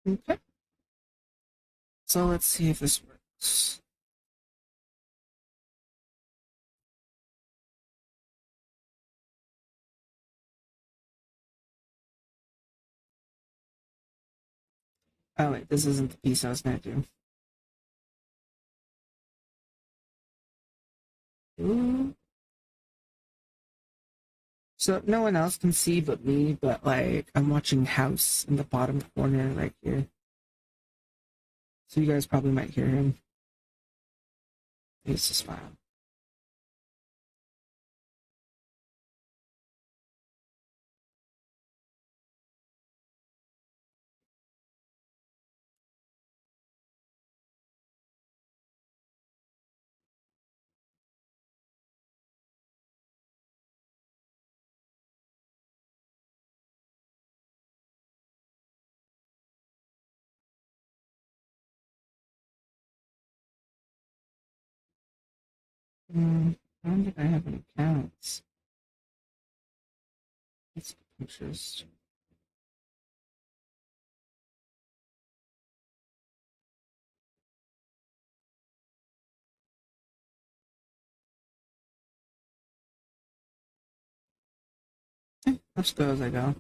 Okay, so let's see if this works. Oh wait, this isn't the piece I was gonna do. Ooh. So no one else can see but me, but like I'm watching House in the bottom corner right here. So you guys probably might hear him. He's just fine. I don't think I have any accounts. Let's get pictures. Let's go as I go.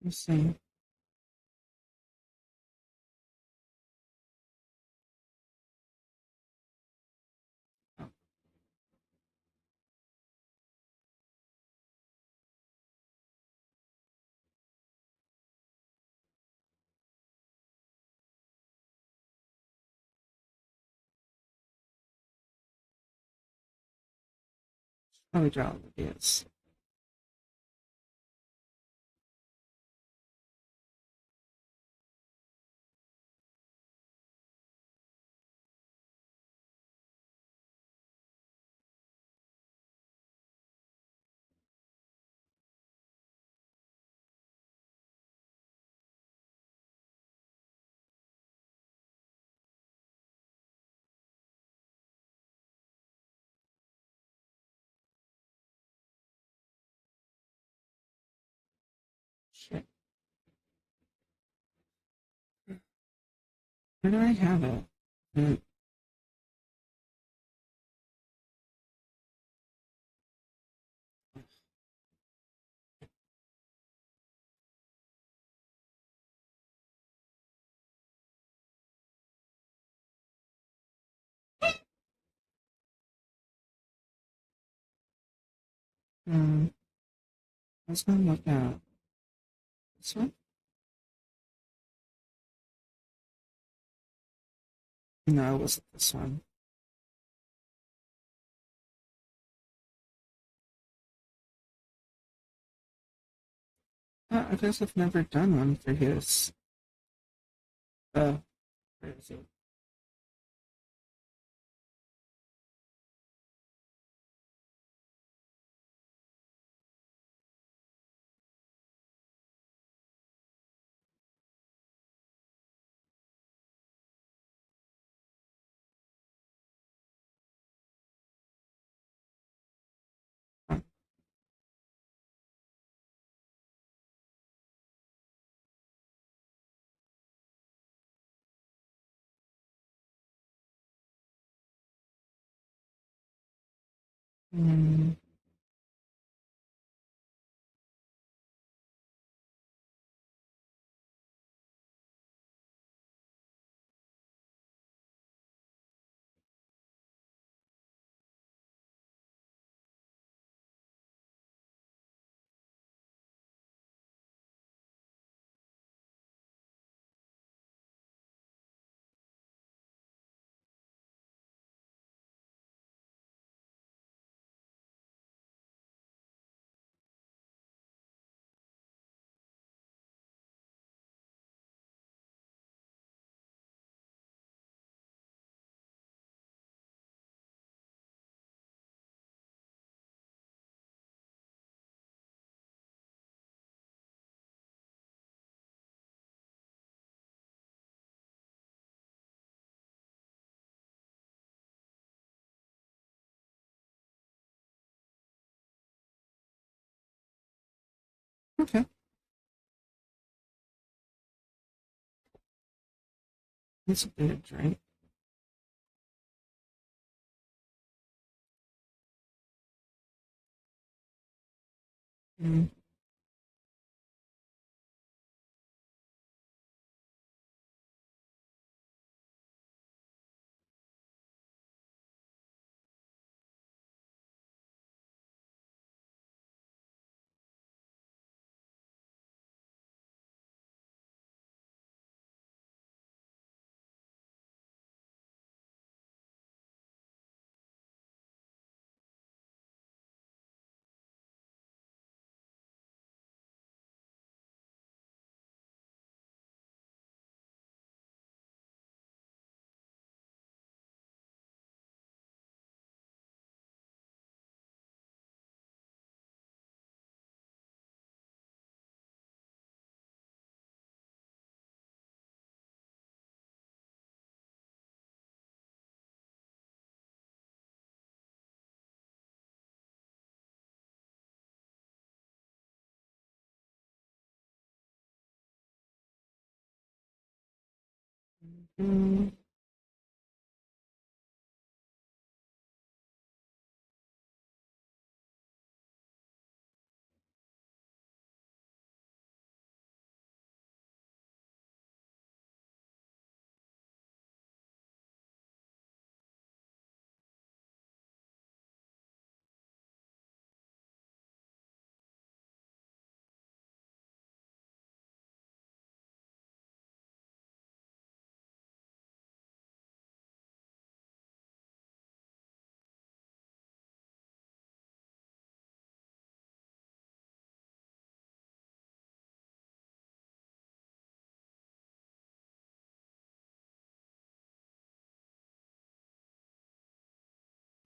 Let's see. Probably draw the videos. Shit. Where do I have it? Mm, mm, let's go look at this one. No, it wasn't this one. I guess I've never done one for his. Uh, where is it? Oh, mm, Okay. That's a bit of drink. Mm. Mm.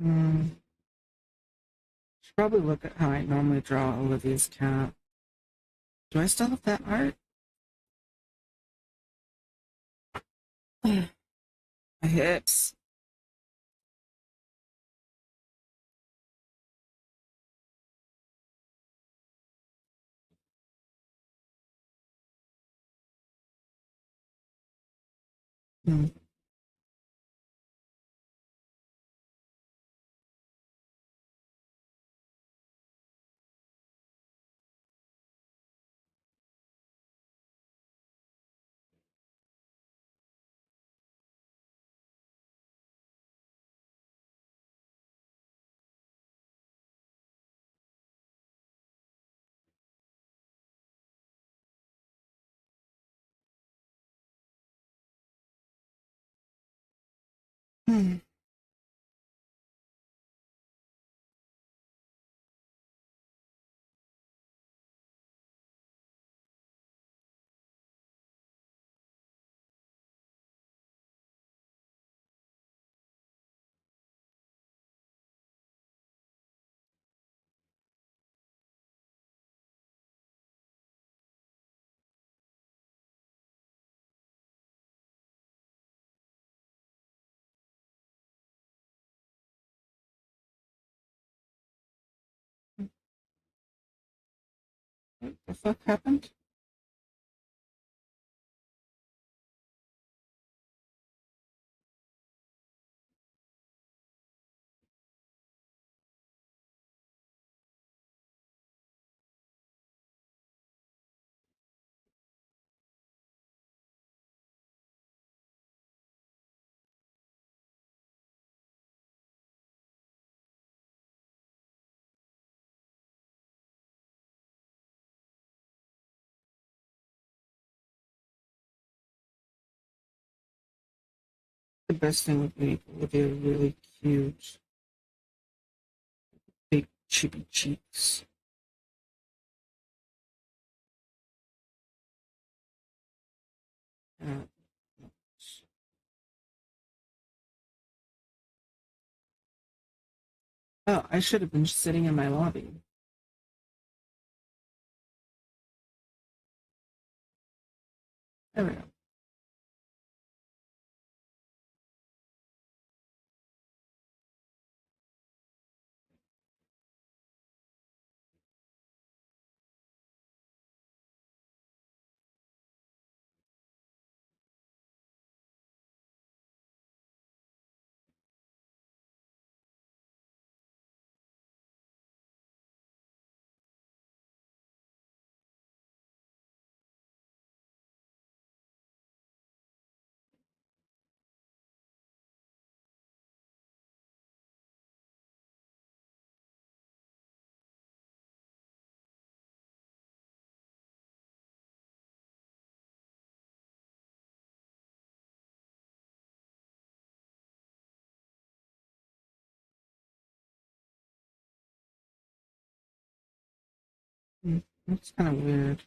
Mm. Should probably look at how I normally draw Olivia's cat. Do I still have that art? My hips. Mm. Mm. What the fuck happened? The best thing would be with a really cute, big, chippy cheeks. Uh, oh, I should have been sitting in my lobby. There we go. It's kind of weird.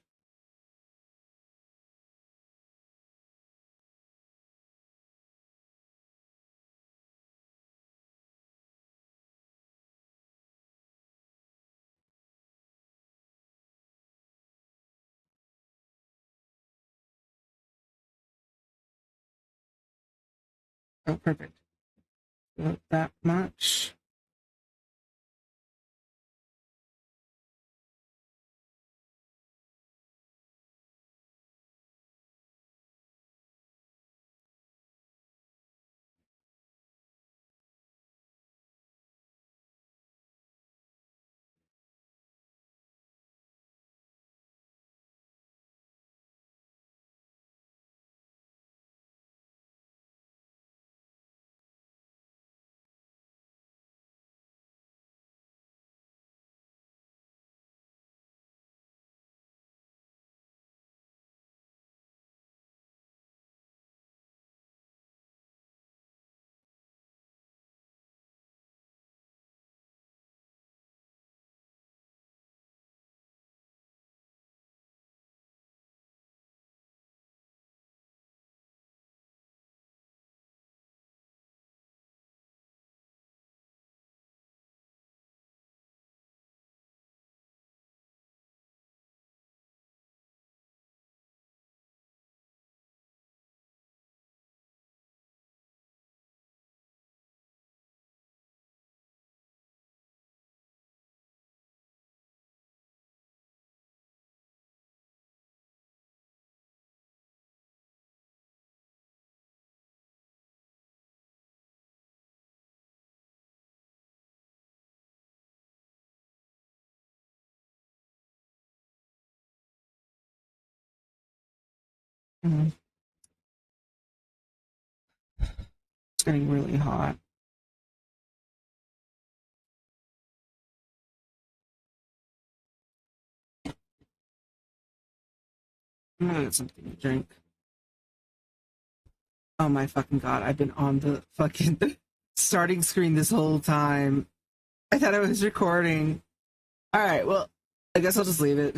Oh, perfect. About that much. Mm, it's getting really hot. I'm gonna get something to drink. Oh my fucking god, I've been on the fucking starting screen this whole time. I thought I was recording. Alright, well, I guess I'll just leave it.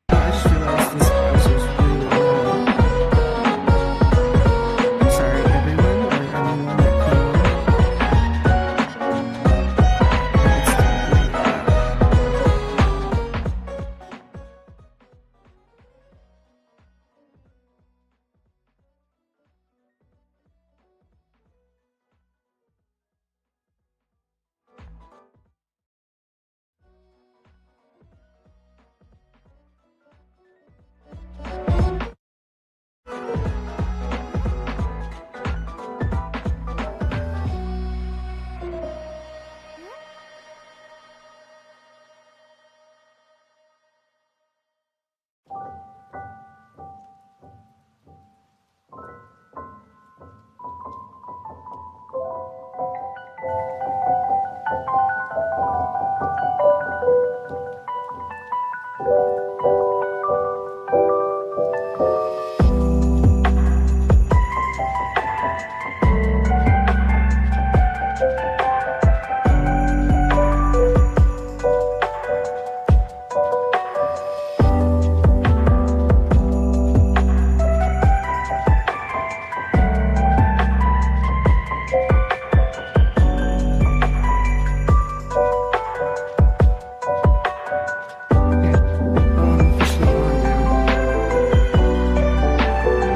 I just realized this browser's really loud. I'm sorry, everyone or anyone that came in. It's still really loud. Okay, officially on now.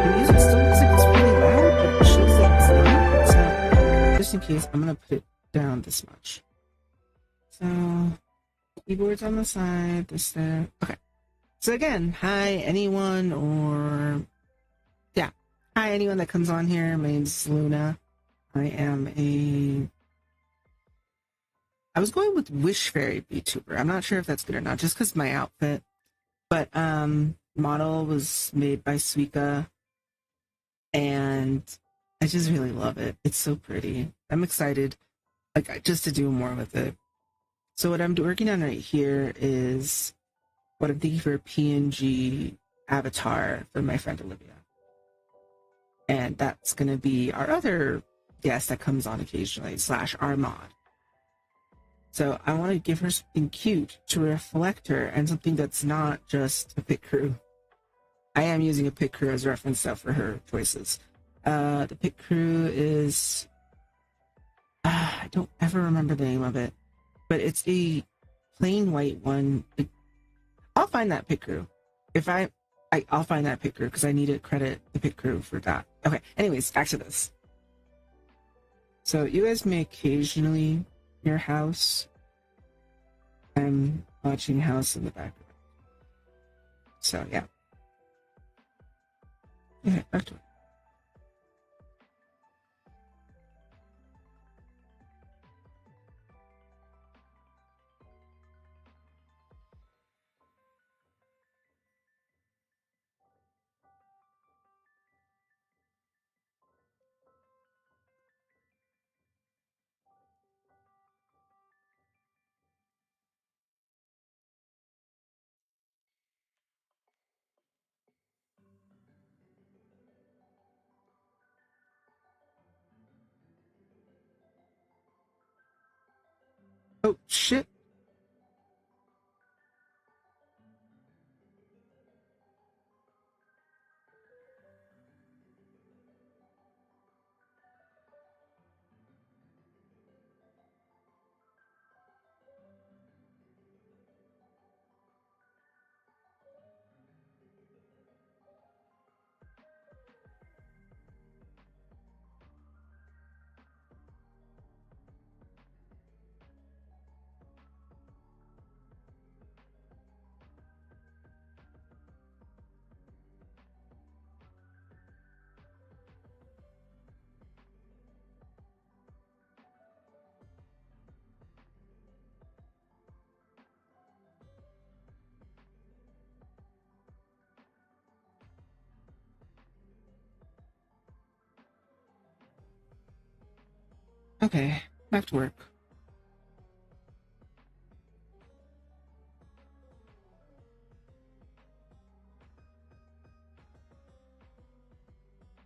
The music still looks like it's really loud, but it shows that it's not. So, just in case, I'm gonna put it down this much. So, keyboards on the side, this there. Okay. So again, hi anyone hi anyone that comes on here. My name's Luna. I was going with Wish Fairy VTuber. I'm not sure if that's good or not, just because my outfit. But model was made by Suika, and I just really love it. It's so pretty. I'm excited, like just to do more with it. So what I'm working on right here is what I'm thinking for a PNG avatar for my friend Olivia, and that's gonna be our other guest that comes on occasionally / our mod. So I want to give her something cute to reflect her and something that's not just a pit crew. I am using a pit crew as reference stuff for her choices. The pit crew is I don't ever remember the name of it, but it's a plain white one. I'll find that pit crew. If I'll find that pit crew because I need to credit the pit crew for that. Okay. Anyways, back to this. So you guys may occasionally hear House. I'm watching House in the background. So yeah. Okay, back to it. Oh shit. Okay, back to work.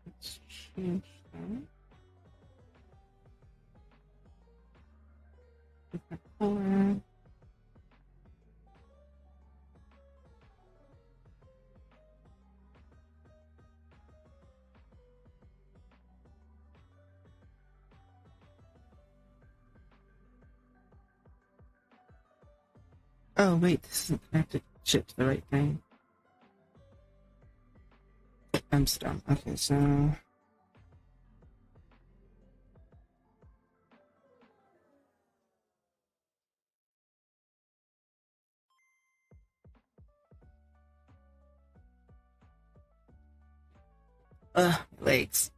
Let's change that. Different color. Oh, wait, this isn't connected shit to the right thing. I'm dumb. Okay, so. Legs.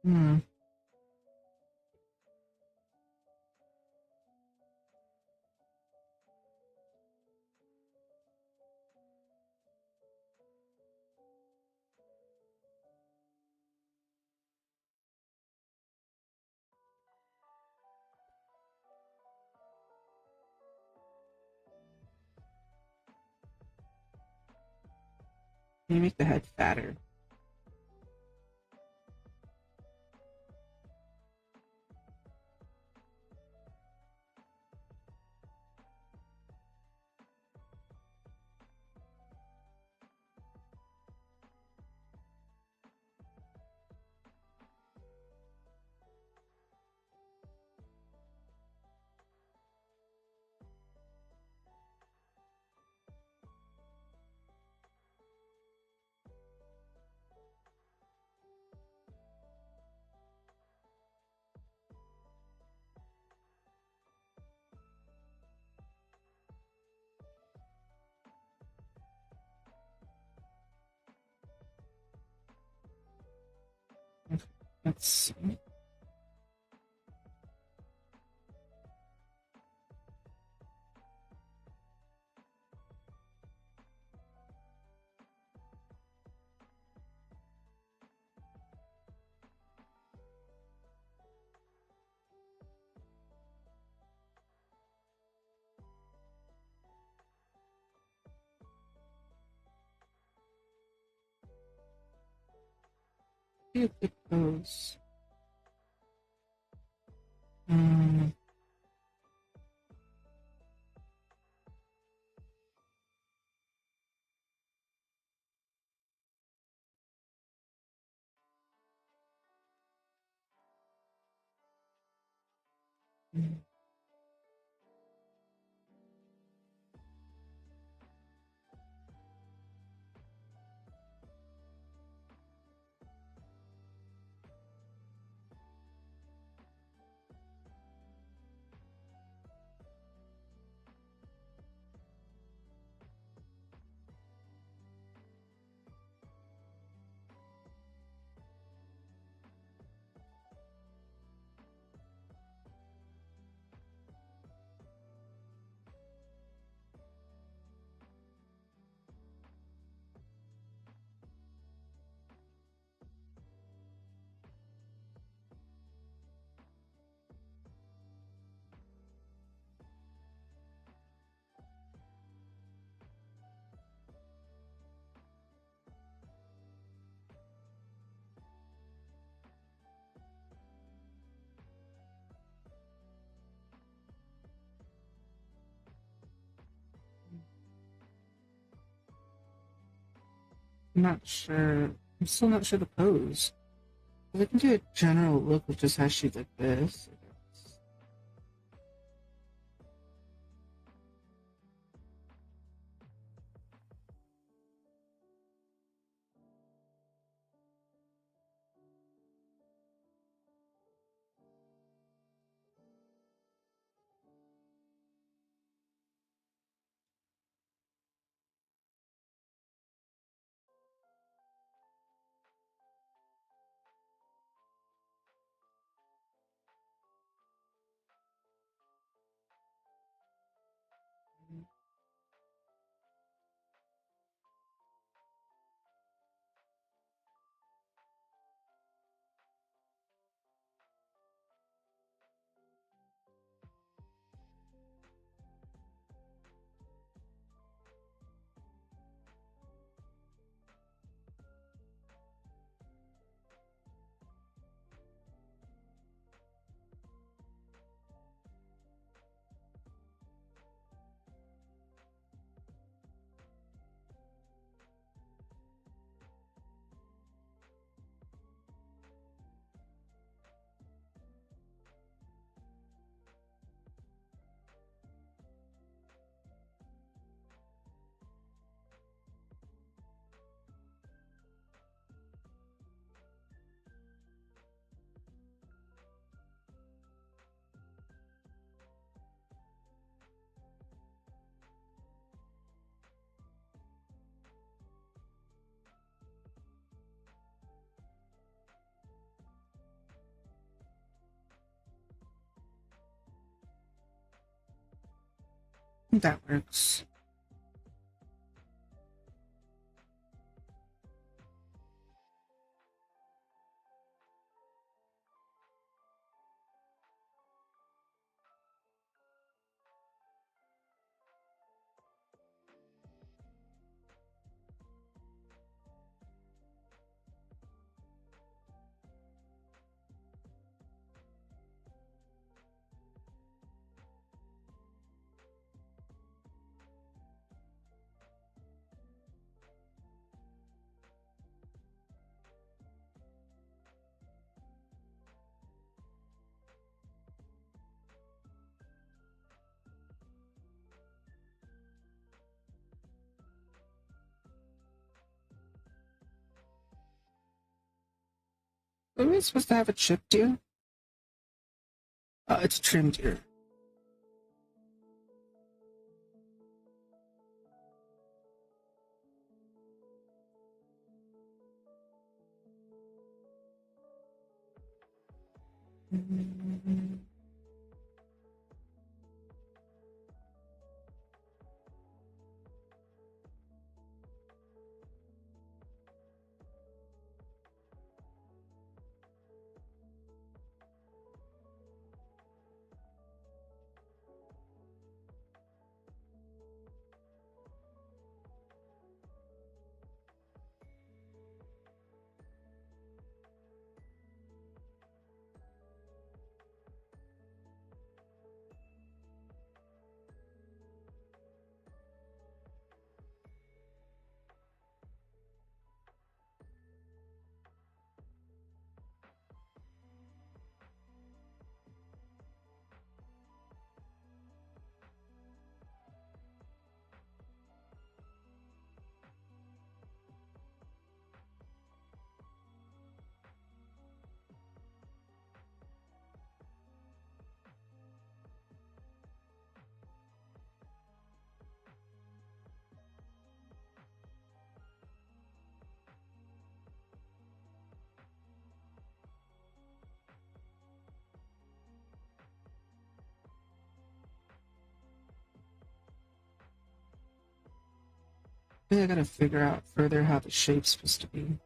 Hmm. Can you make the head fatter? Let's see. You pick those. Um, I'm not sure. I'm still not sure the pose. I can do a general look with just how she did this. That works. Are we supposed to have a chip deer? Oh, it's a trim deer. I gotta figure out further how the shape's supposed to be.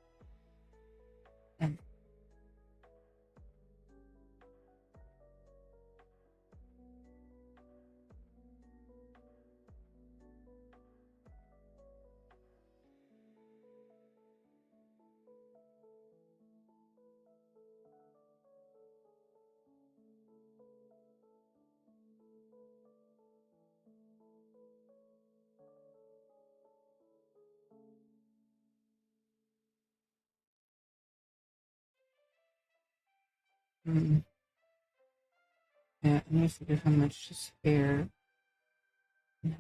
And yeah, I need to figure how much is hair. Yeah.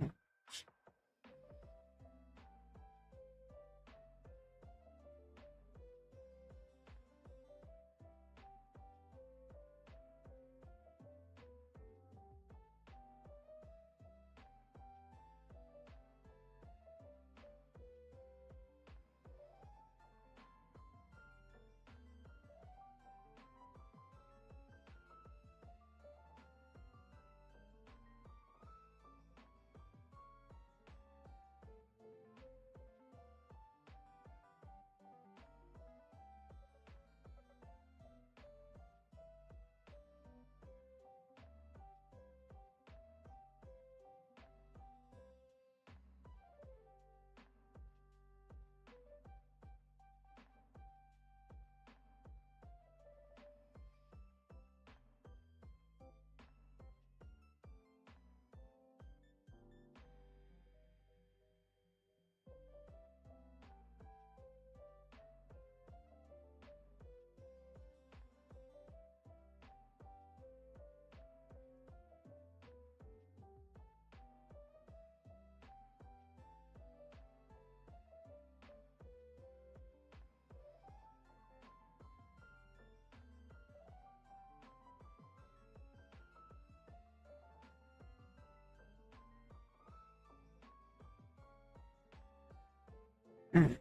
Mm.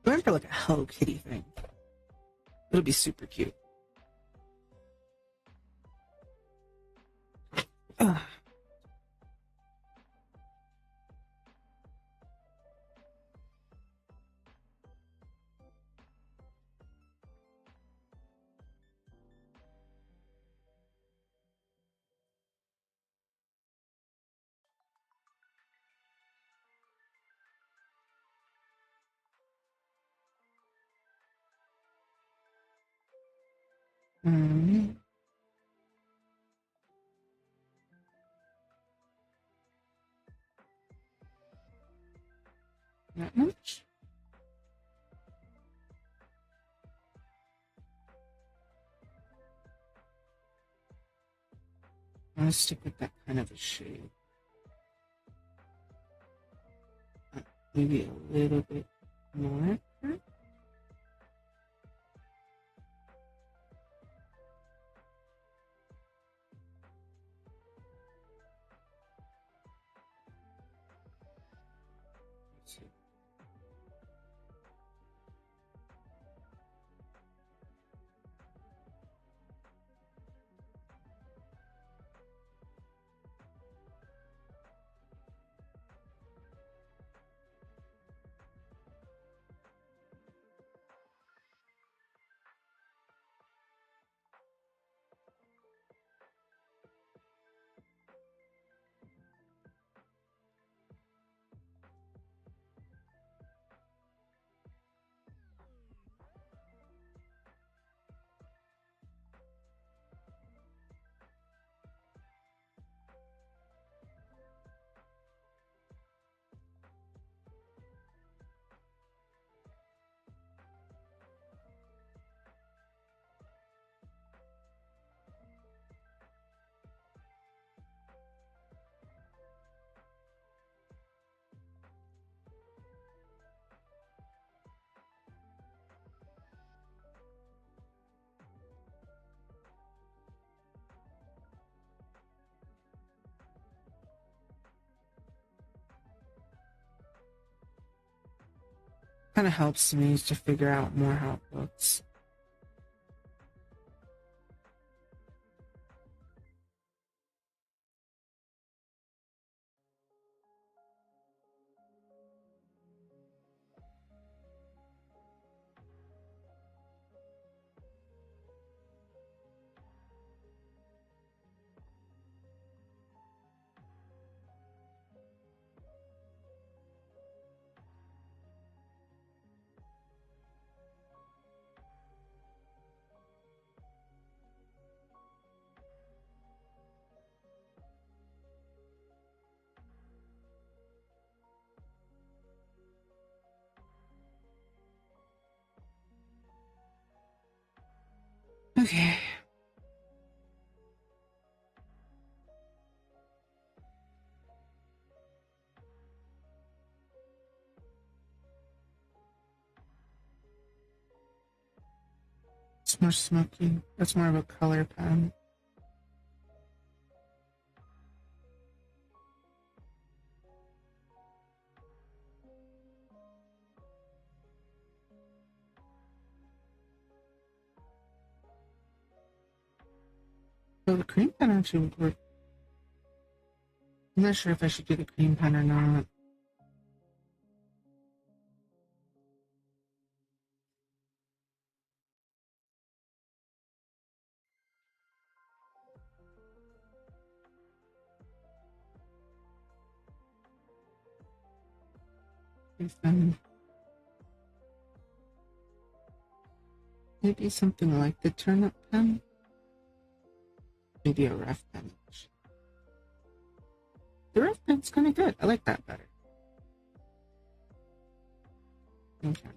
Going for like a Hello Kitty thing. It'll be super cute. Ugh. Mm, not much. I'm gonna stick with that kind of a shade. Maybe a little bit more. Kind of helps me to figure out more how it looks. Okay. It's more smoky. That's more of a color pen. So the cream pen actually would work. I'm not sure if I should do the cream pen or not. Cream pen. Maybe something like the turnip pen. Maybe a rough pen. The rough pen's kind of good. I like that better. Okay.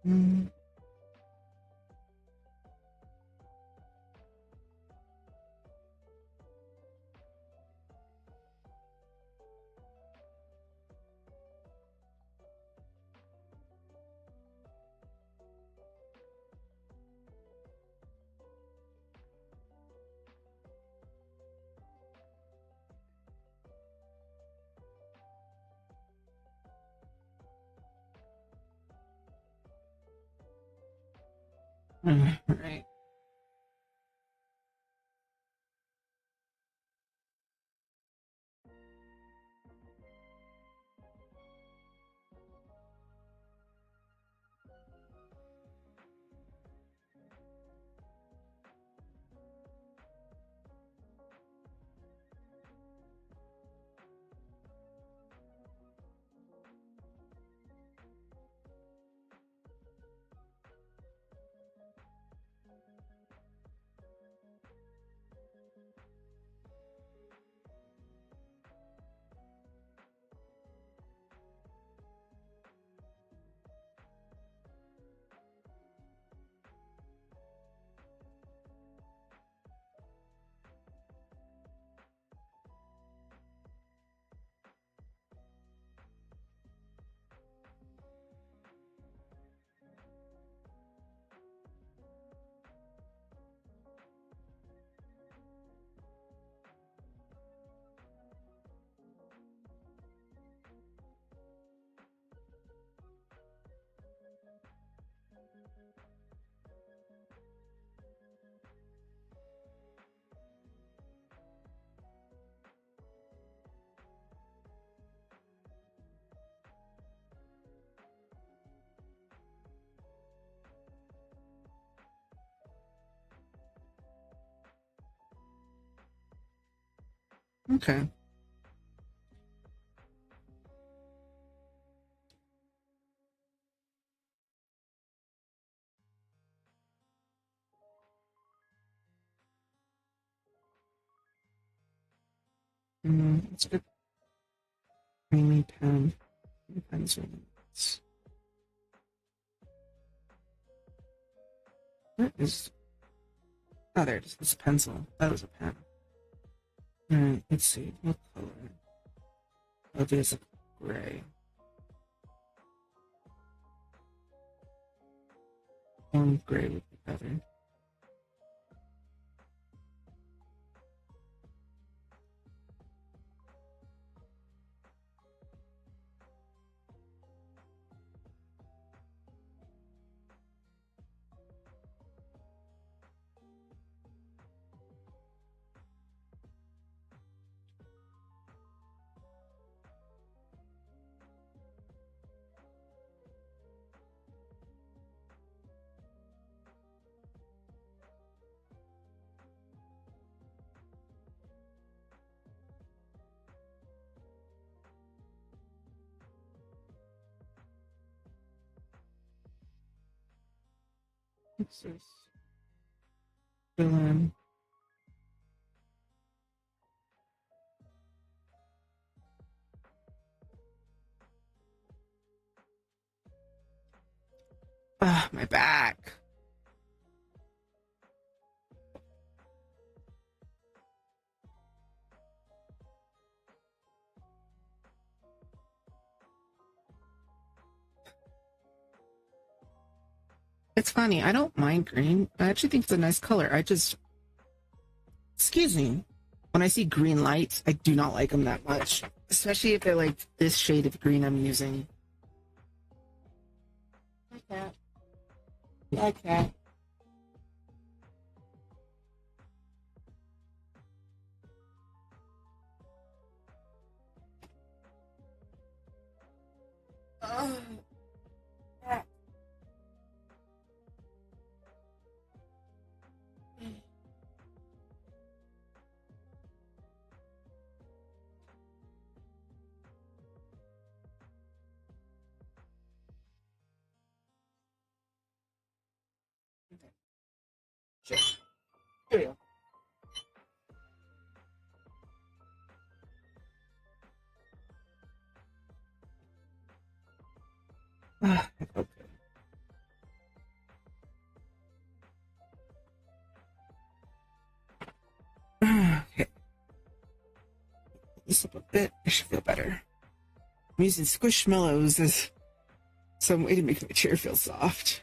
Mm. Right. Okay. It's a good creamy pen. Pens are nice. What is? Oh, there it is. It's a pencil. That was a pen. All right. Let's see. What color? Oh, there's a gray. Gray would be better. What's this? Fill in. Ah, my back. It's funny. I don't mind green. I actually think it's a nice color. Excuse me. When I see green lights, I do not like them that much, especially if they're like this shade of green I'm using. Like that. Like that. Oh, yeah. Sure. Here we go. Ah, okay. this up a bit. I should feel better. I'm using Squishmallows as some way to make my chair feel soft.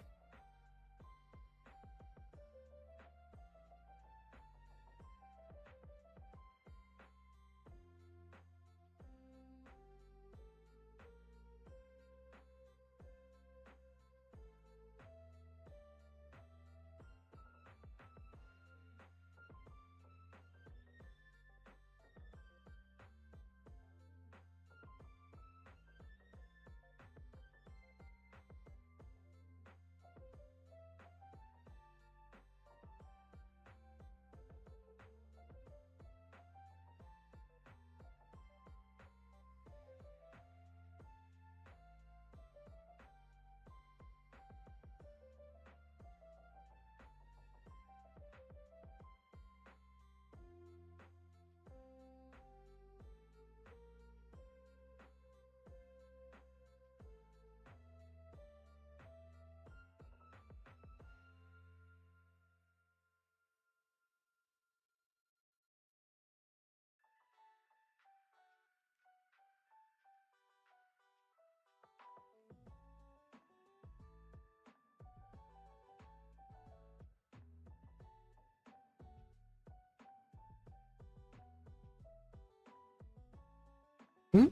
Hmm?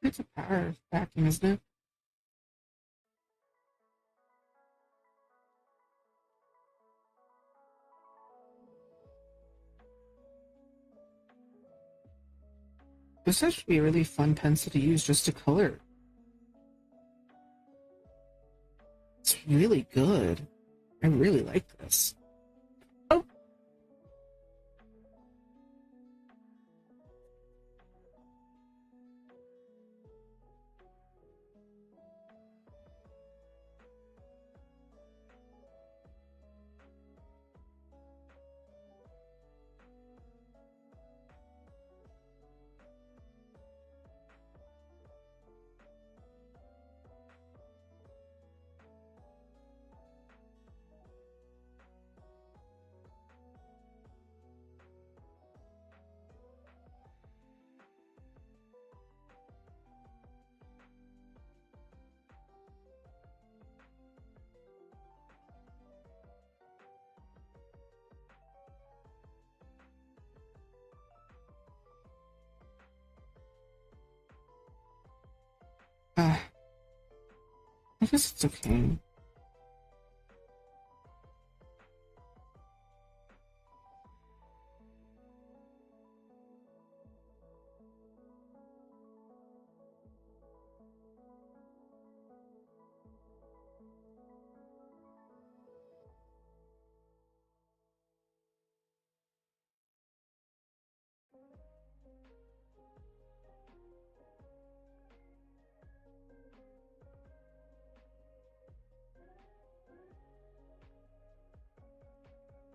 It's a power vacuum, isn't it? This should be a really fun pencil to use just to color. It's really good. I really like this. Oh, I guess it's okay.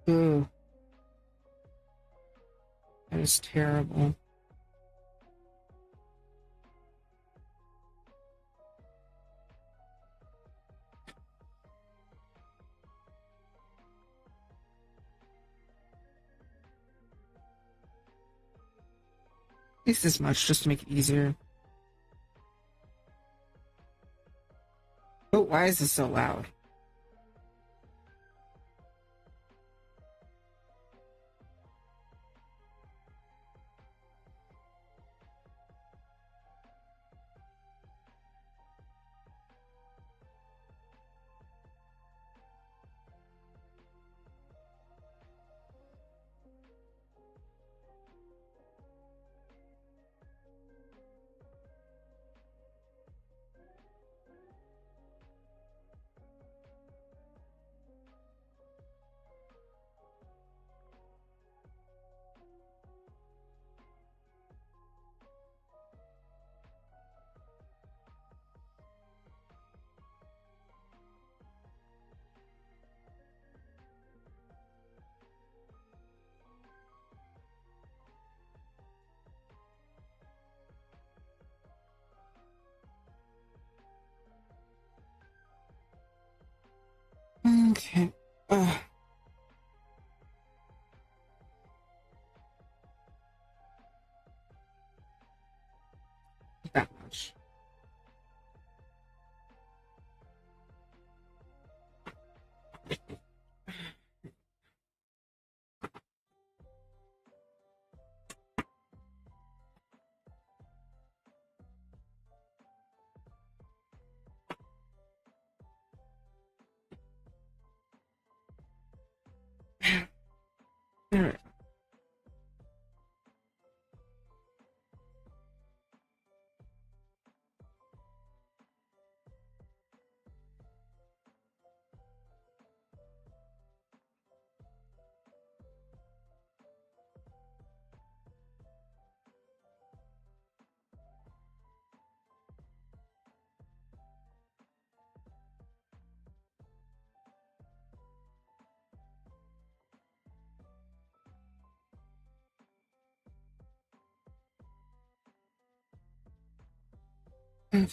Ugh, that is terrible. At least this much, just to make it easier. Oh, why is this so loud? Okay. That much. All right. Okay.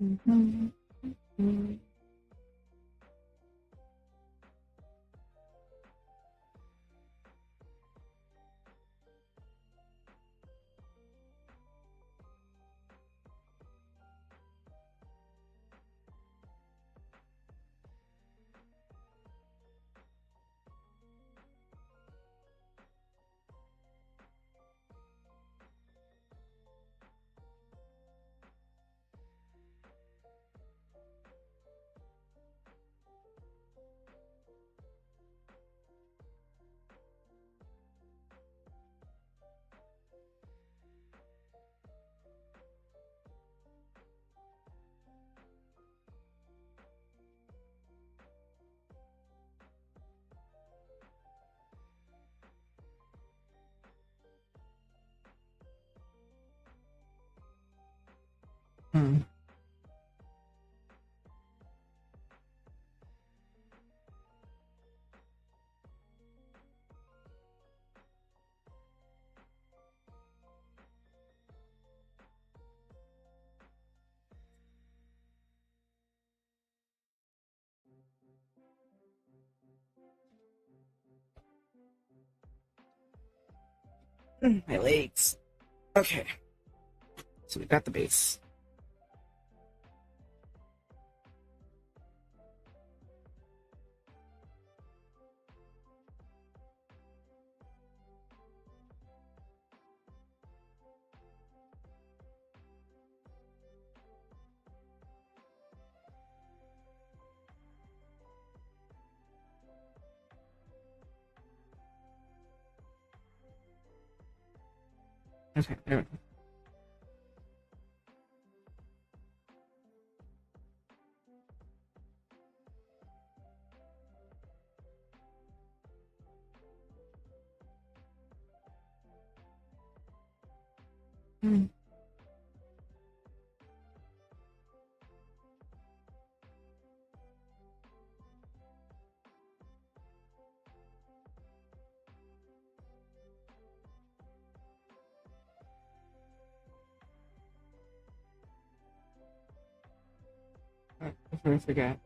Mhm. Mhm. Hmm. My legs. Okay, so we got the base. Okay, there we go. Hmm. Before I forget.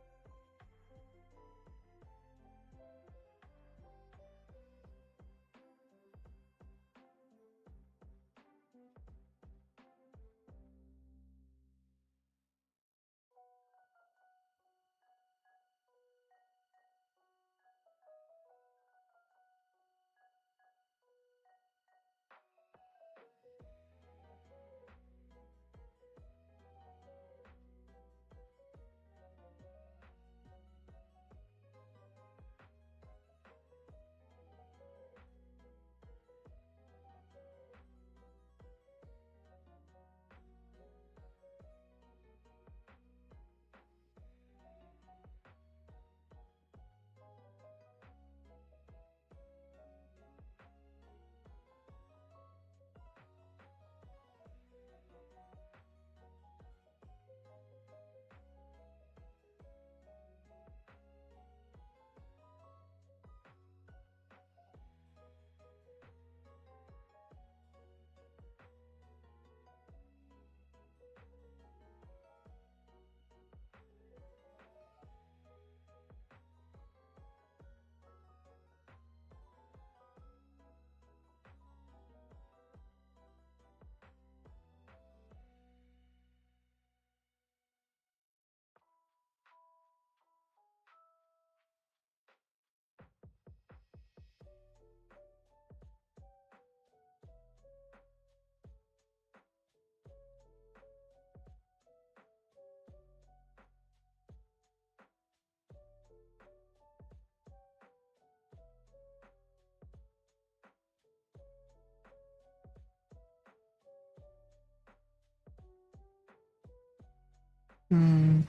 Hmm.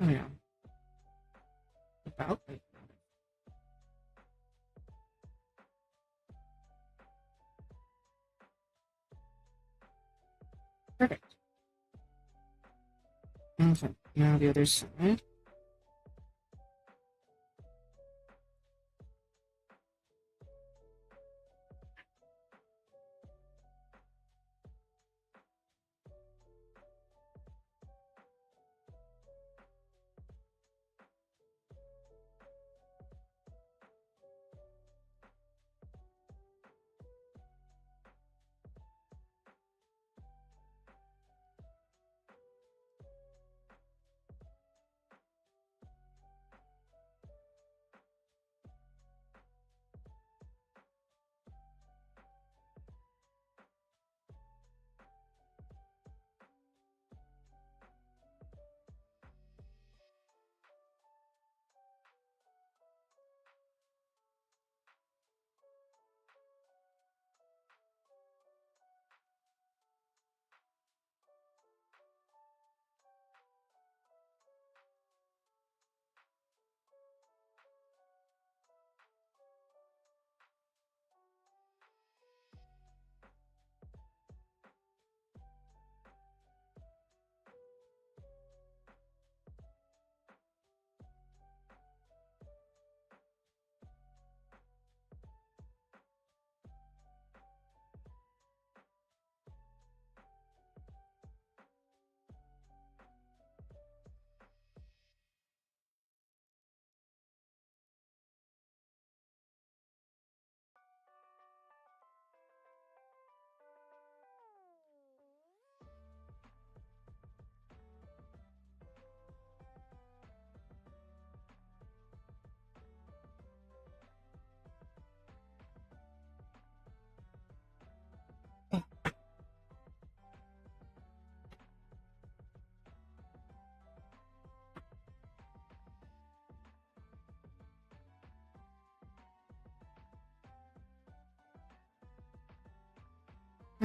Oh yeah. About like perfect. Okay. Now the other side.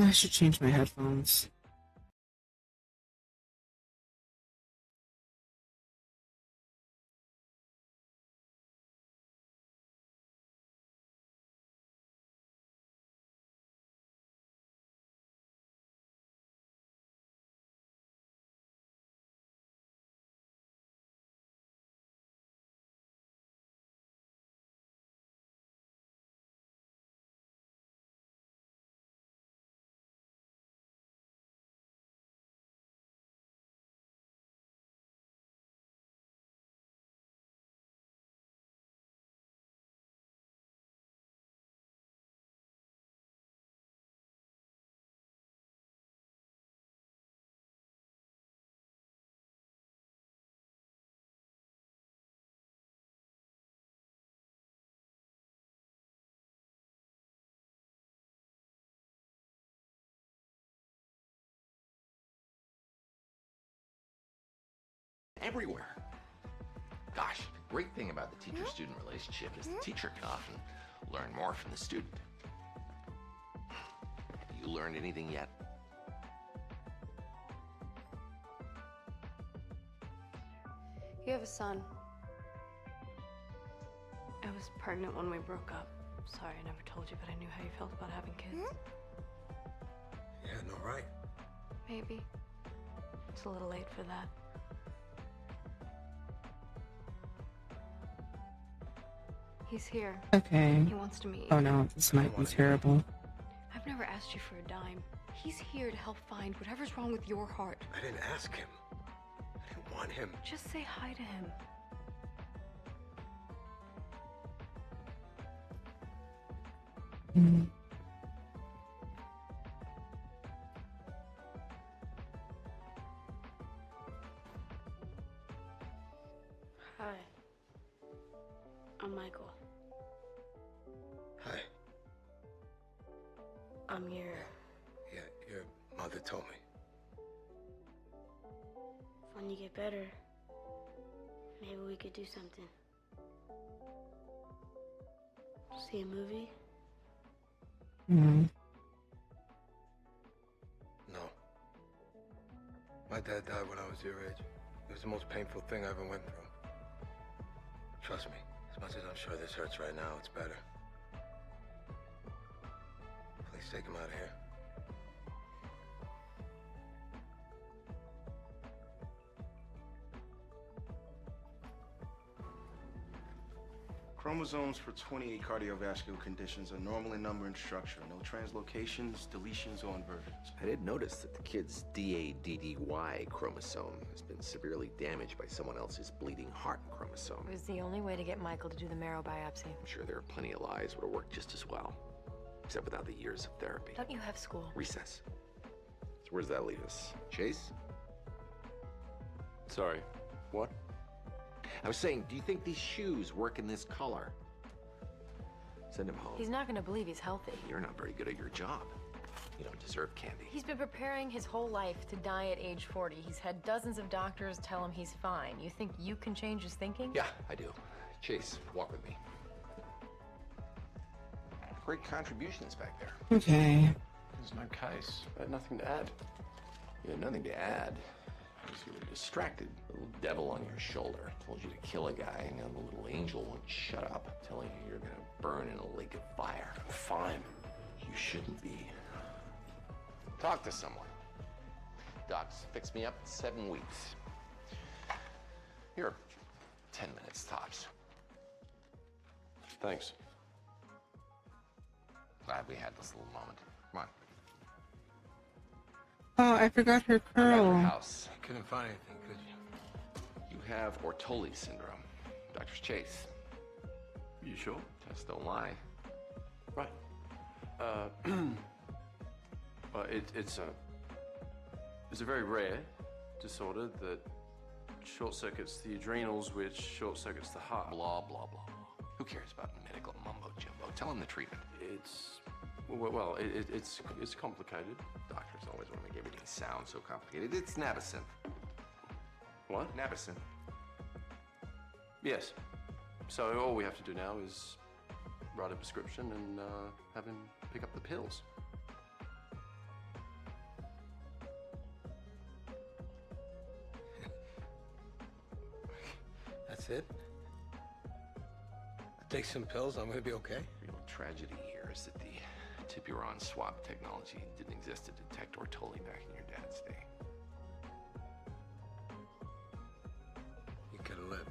I should change my headphones. Everywhere. Gosh, the great thing about the teacher-student relationship is the teacher can often learn more from the student. Have you learned anything yet? You have a son. I was pregnant when we broke up. Sorry, I never told you, but I knew how you felt about having kids. Yeah, no, right. Maybe. It's a little late for that. He's here. Okay. He wants to meet you. Oh no, this might be terrible. I've never asked you for a dime. He's here to help find whatever's wrong with your heart. I didn't ask him. I didn't want him. Just say hi to him. Mm. Hi. I'm Michael. Hi. I'm your... Yeah, your mother told me. When you get better, maybe we could do something. See a movie? Mm. No. My dad died when I was your age. It was the most painful thing I ever went through. Trust me, as much as I'm sure this hurts right now, it's better. Please take him out of here. Chromosomes for 28 cardiovascular conditions are normal in number and structure. No translocations, deletions, or inversions. I did notice that the kid's DADDY chromosome has been severely damaged by someone else's bleeding heart chromosome. It was the only way to get Michael to do the marrow biopsy. I'm sure there are plenty of lies would have worked just as well, except without the years of therapy. Don't you have school? Recess. So where does that leave us? Chase? Sorry, what? I was saying, do you think these shoes work in this color? Send him home. He's not gonna believe he's healthy. You're not very good at your job. You don't deserve candy. He's been preparing his whole life to die at age 40. He's had dozens of doctors tell him he's fine. You think you can change his thinking? Yeah, I do. Chase, walk with me. Great contributions back there. Okay. There's no case. I had nothing to add. You had nothing to add. Because you were distracted. The little devil on your shoulder told you to kill a guy, and now the little angel won't shut up, telling you you're gonna burn in a lake of fire. Fine. You shouldn't be. Talk to someone. Doc's fixed me up in 7 weeks. Here, 10 minutes tops. Thanks. Glad we had this little moment. Come on. Oh, I forgot her Around your curl. house. Couldn't find anything, could you? You have Ortoli syndrome. Dr. Chase. You sure? Tests don't lie. Right. Well, it's a very rare disorder that short circuits the adrenals, which short circuits the heart. Blah, blah, blah, blah. Who cares about medical mumbo jumbo? Tell him the treatment. It's complicated. Doctors always want to make everything sound so complicated. It's Nabocinth. What? Nabocinth. Yes. So all we have to do now is write a prescription and have him pick up the pills. That's it? I take some pills, I'm gonna be okay? The real tragedy here is that the Tipuron swab technology didn't exist to detect Ortoli back in your dad's day. You could have lived.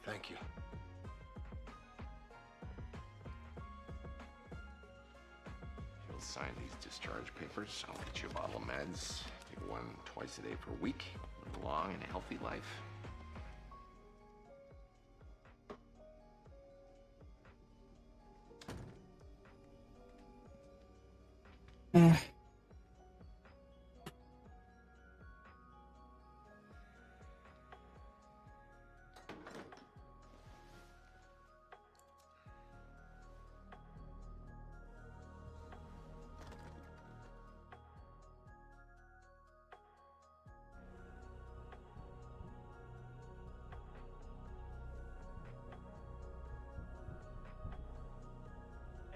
Thank you. If you'll sign these discharge papers, I'll get you a bottle of meds. Take one twice a day for a week. Live a long and healthy life. Ugh.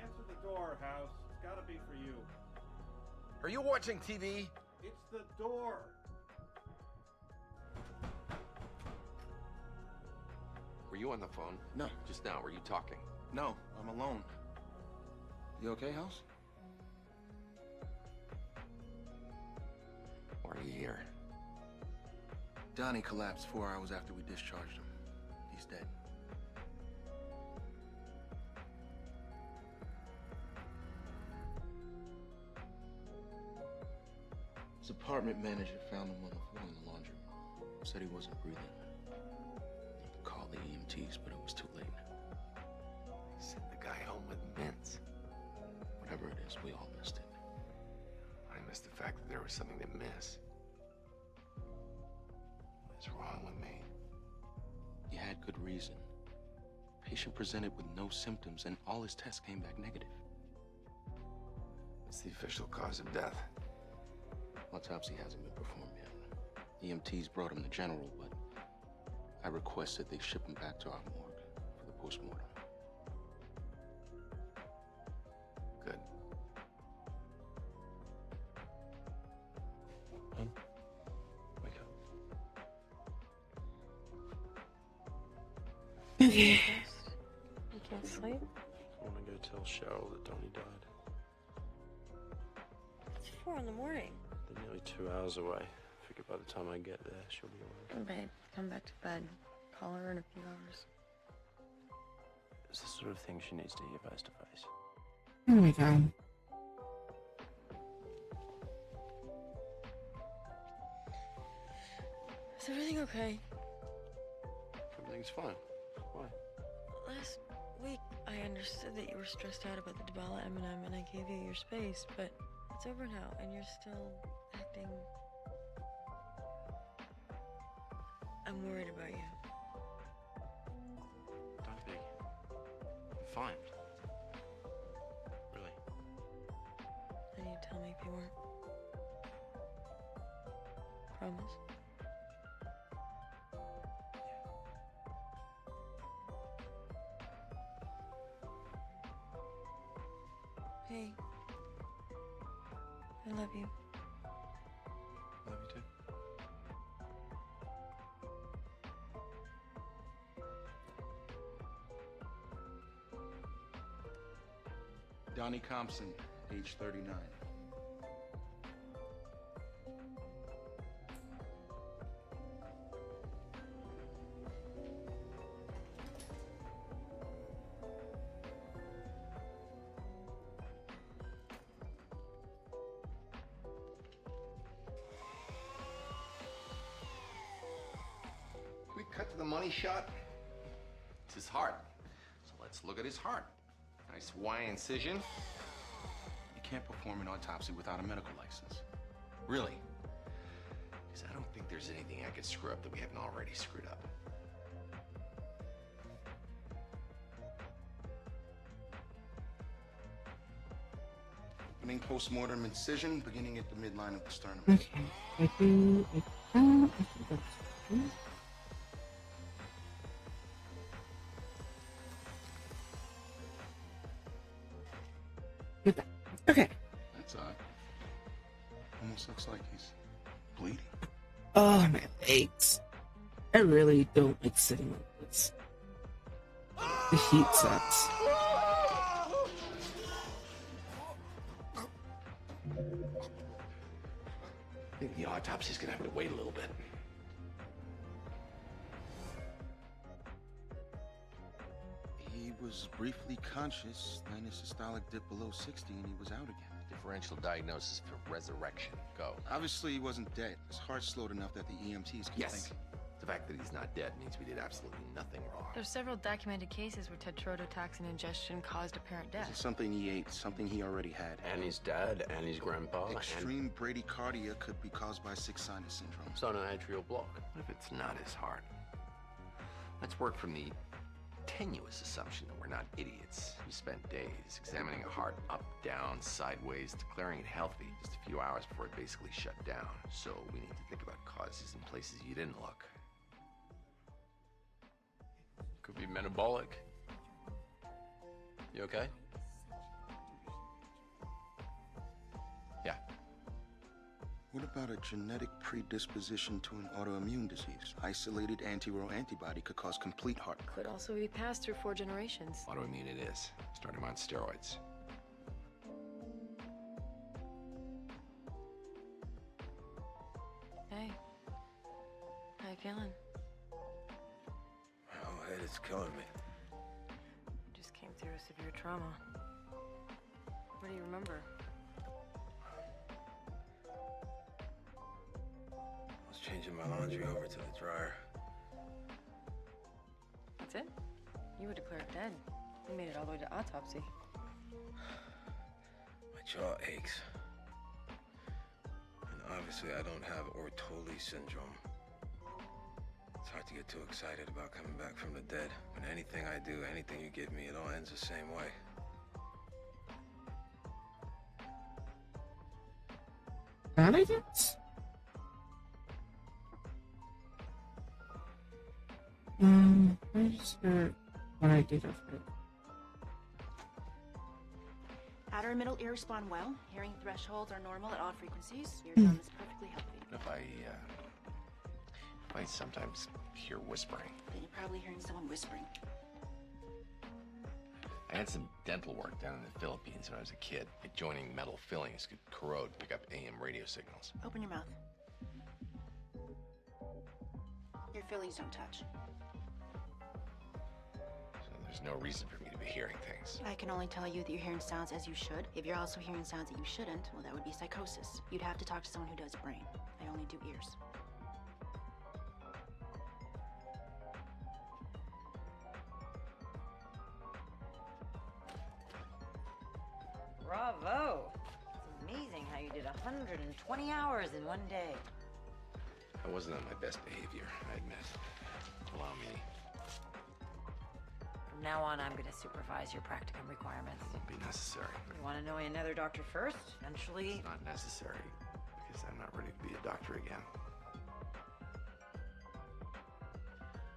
Answer the door, House. It's gotta be for you. Are you watching TV? It's the door. Were you on the phone? No. Just now, were you talking? No, I'm alone. You okay, House? Why are you here? Donnie collapsed 4 hours after we discharged him. He's dead. His apartment manager found him on the floor in the laundry room. Said he wasn't breathing. I called the EMTs, but it was too late. Sent the guy home with mints. Whatever it is, we all missed it. I missed the fact that there was something to miss. What's wrong with me? He had good reason. Patient presented with no symptoms, and all his tests came back negative. What's the official cause of death? Autopsy hasn't been performed yet. EMTs brought him to General, but I requested they ship him back to our morgue for the postmortem. Good. Hon, wake up. Okay. You can't sleep? I want to go tell Cheryl that Donnie died. It's 4 in the morning. They're nearly 2 hours away. Figure by the time I get there, she'll be awake. Babe, come back to bed. Call her in a few hours. It's the sort of thing she needs to hear face to face. There we go. Is everything okay? Everything's fine. Why? Last week, I understood that you were stressed out about the Dabala M&M, and I gave you your space, but it's over now, and you're still acting... I'm worried about you. Don't be. I'm fine. Really. Then you'd tell me if you weren't. Promise? Hey. I love you. Love you too. Donnie Compson, age 39. Can we cut to the money shot? It's his heart. So let's look at his heart. Nice Y incision. You can't perform an autopsy without a medical license. Really? Because I don't think there's anything I could screw up that we haven't already screwed up. Opening postmortem incision beginning at the midline of the sternum. Okay. I think that's good. Get that. Okay. That's odd. Almost looks like he's bleeding? Oh, my legs. I really don't like sitting like this. The heat sucks. I think the autopsy's gonna have to wait a little bit. He was briefly conscious, then a systolic dip below 60, and he was out again. Differential diagnosis for resurrection. Go. Obviously, he wasn't dead. His heart slowed enough that the EMTs can Yes. think. The fact that he's not dead means we did absolutely nothing wrong. There's several documented cases where tetrodotoxin ingestion caused apparent This death. is something he ate, something he already had. Annie's dad, Annie's grandpa, Extreme bradycardia could be caused by sick sinus syndrome. and son an atrial block. What if it's not his heart? Let's work from the tenuous assumption that we're not idiots. You spent days examining a heart up, down, sideways, declaring it healthy just a few hours before it basically shut down. So we need to think about causes in places you didn't look. Could be metabolic. You okay? Yeah. What about a genetic predisposition to an autoimmune disease? Isolated anti-Ro antibody could cause complete heart. Could also be passed through 4 generations. Autoimmune it is. Start him on steroids. Hey. How you feeling? Oh, head is killing me. Just came through a severe trauma. What do you remember? I was changing my laundry over to the dryer. That's it? You were declared dead. You made it all the way to autopsy. My jaw aches. And obviously I don't have Ortoli syndrome. It's hard to get too excited about coming back from the dead. When anything I do, anything you give me, it all ends the same way. Shenanigans? I just heard what I did of it. Outer and middle ear respond well. Hearing thresholds are normal at all frequencies. Eardrum is perfectly healthy. If I sometimes hear whispering. Then you're probably hearing someone whispering. I had some dental work done in the Philippines when I was a kid. Adjoining metal fillings could corrode, pick up AM radio signals. Open your mouth. Your fillings don't touch. So there's no reason for me to be hearing things. I can only tell you that you're hearing sounds as you should. If you're also hearing sounds that you shouldn't, well, that would be psychosis. You'd have to talk to someone who does brain. I only do ears. Bravo! It's amazing how you did 120 hours in one day. I wasn't on my best behavior, I admit. Allow me. From now on, I'm going to supervise your practicum requirements. It won't be necessary. You want to know another doctor first? Eventually. It's not necessary, because I'm not ready to be a doctor again.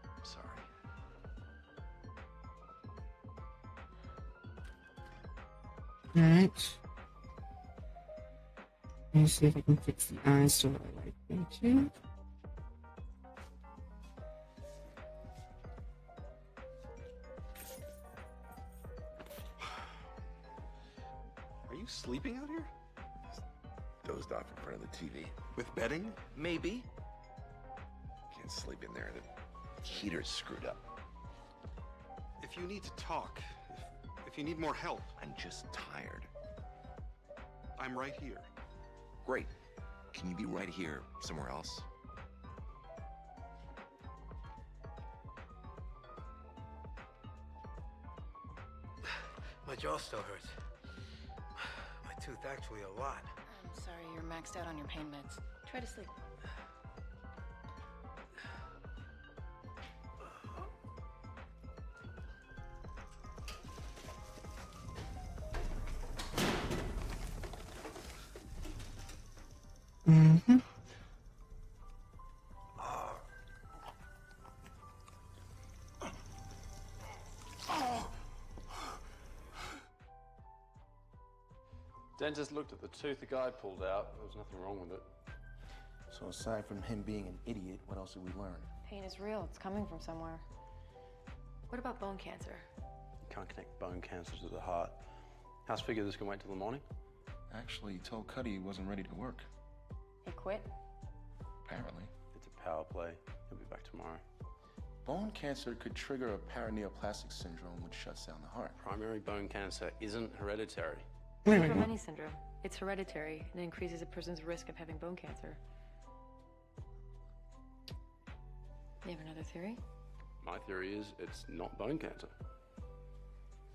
I'm sorry. Alright. Let me see if I can fix the eyes so I like them too. Are you sleeping out here? Dozed off in front of the TV. With bedding? Maybe. Can't sleep in there. The heater's screwed up. If you need to talk, if you need more help, I'm just tired. I'm right here. Great. Can you be right here somewhere else? My jaw still hurts. My tooth actually a lot. I'm sorry, you're maxed out on your pain meds. Try to sleep. Mm-hmm. Dentist looked at the tooth the guy pulled out. There was nothing wrong with it. So So aside from him being an idiot, what else did we learn? Pain is real. It's coming from somewhere. What about bone cancer? You can't connect bone cancer to the heart. House figure this can wait till the morning? Actually, he told Cuddy he wasn't ready to work. He quit? Apparently. It's a power play. He'll be back tomorrow. Bone cancer could trigger a paraneoplastic syndrome, which shuts down the heart. Primary bone cancer isn't hereditary. From any syndrome. It's hereditary and increases a person's risk of having bone cancer. You have another theory? My theory is it's not bone cancer.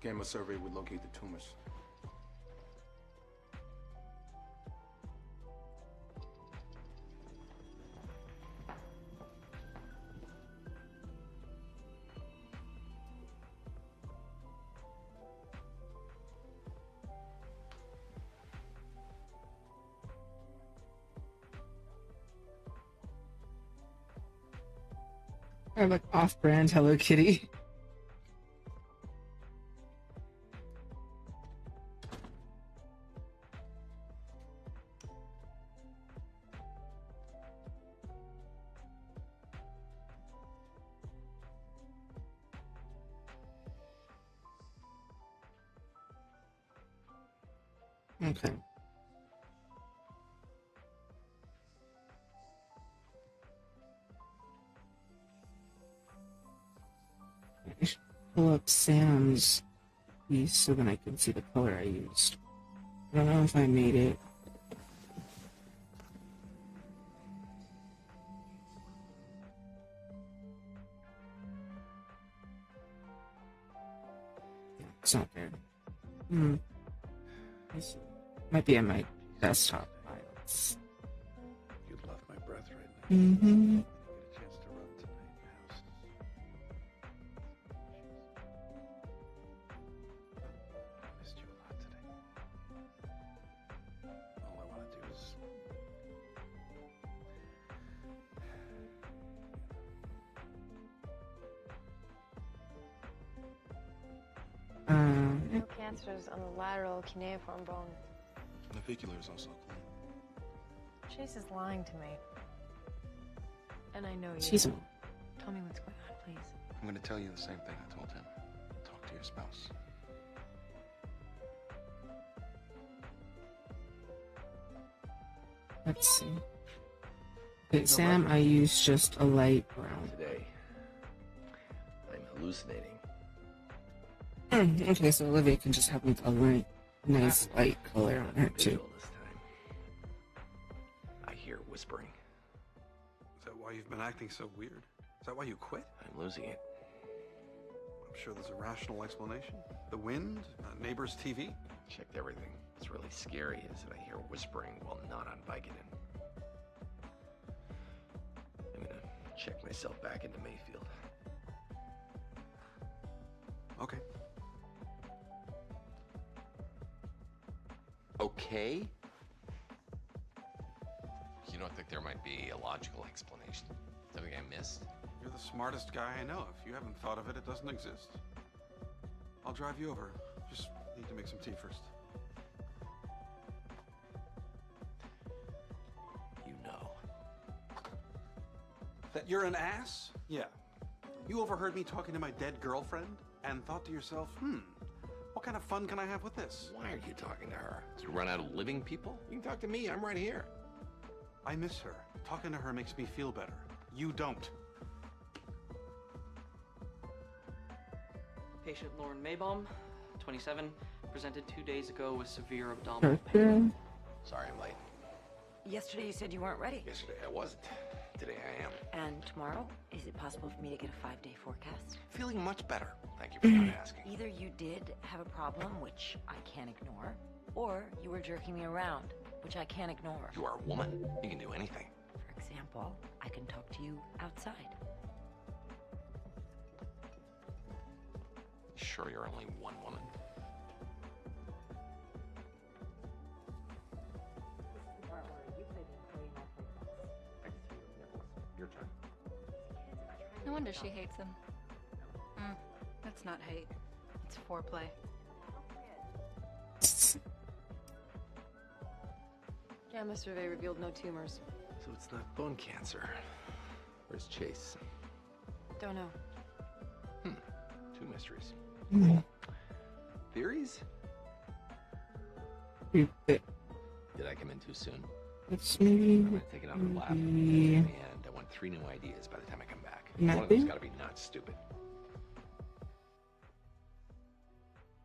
Gamma survey would locate the tumors. Or like off-brand Hello Kitty. Okay. Pull up Sam's piece so then I can see the color I used. I don't know if I made it. Yeah, it's not there. Might be on my desktop files. You'd love my breath right now. Mm-hmm. Get a chance to run tonight, house. I missed you a lot today. All I want to do is No cancers on the lateral cuneiform bone. Navicular is also clean. Chase is lying to me. And I know you. She's know. Tell me what's going on, please. I'm going to tell you the same thing I told him. Talk to your spouse. Let's see. Okay, Sam, I used just a light brown. Today, I'm hallucinating. Okay, so Olivia can just have like a nice light color on her too. This time. I hear whispering. Is that why you've been acting so weird? Is that why you quit? I'm losing it. I'm sure there's a rational explanation. The wind? Neighbor's TV? Checked everything. What's really scary is that I hear whispering while not on Vicodin. I'm gonna check myself back into Mayfield. Okay. Okay? You don't think there might be a logical explanation? Something I missed? You're the smartest guy I know. If you haven't thought of it, it doesn't exist. I'll drive you over. Just need to make some tea first. You know. That you're an ass? Yeah. You overheard me talking to my dead girlfriend and thought to yourself, what kind of fun can I have with this? Why are you talking to her? Did you run out of living people? You can talk to me. I'm right here. I miss her. Talking to her makes me feel better. You don't. Patient Lauren Maybaum, 27, presented 2 days ago with severe abdominal pain. Okay. Sorry I'm late. Yesterday you said you weren't ready. Yesterday I wasn't. Today I am. And tomorrow, is it possible for me to get a 5-day forecast? Feeling much better. Thank you for not asking. Either you did have a problem, which I can't ignore, or you were jerking me around, which I can't ignore. You are a woman. You can do anything. For example, I can talk to you outside. Sure you're only one woman? Your turn. No wonder she hates him. That's not hate. It's foreplay. Gamma survey revealed no tumors. So it's not bone cancer. Where's Chase? Don't know. Two mysteries. Hmm. Theories? Did Did I come in too soon? It's maybe. I'm gonna take it on the lap. maybe And I want 3 new ideas by the time I come back. One of them's Nothing? gotta be not stupid.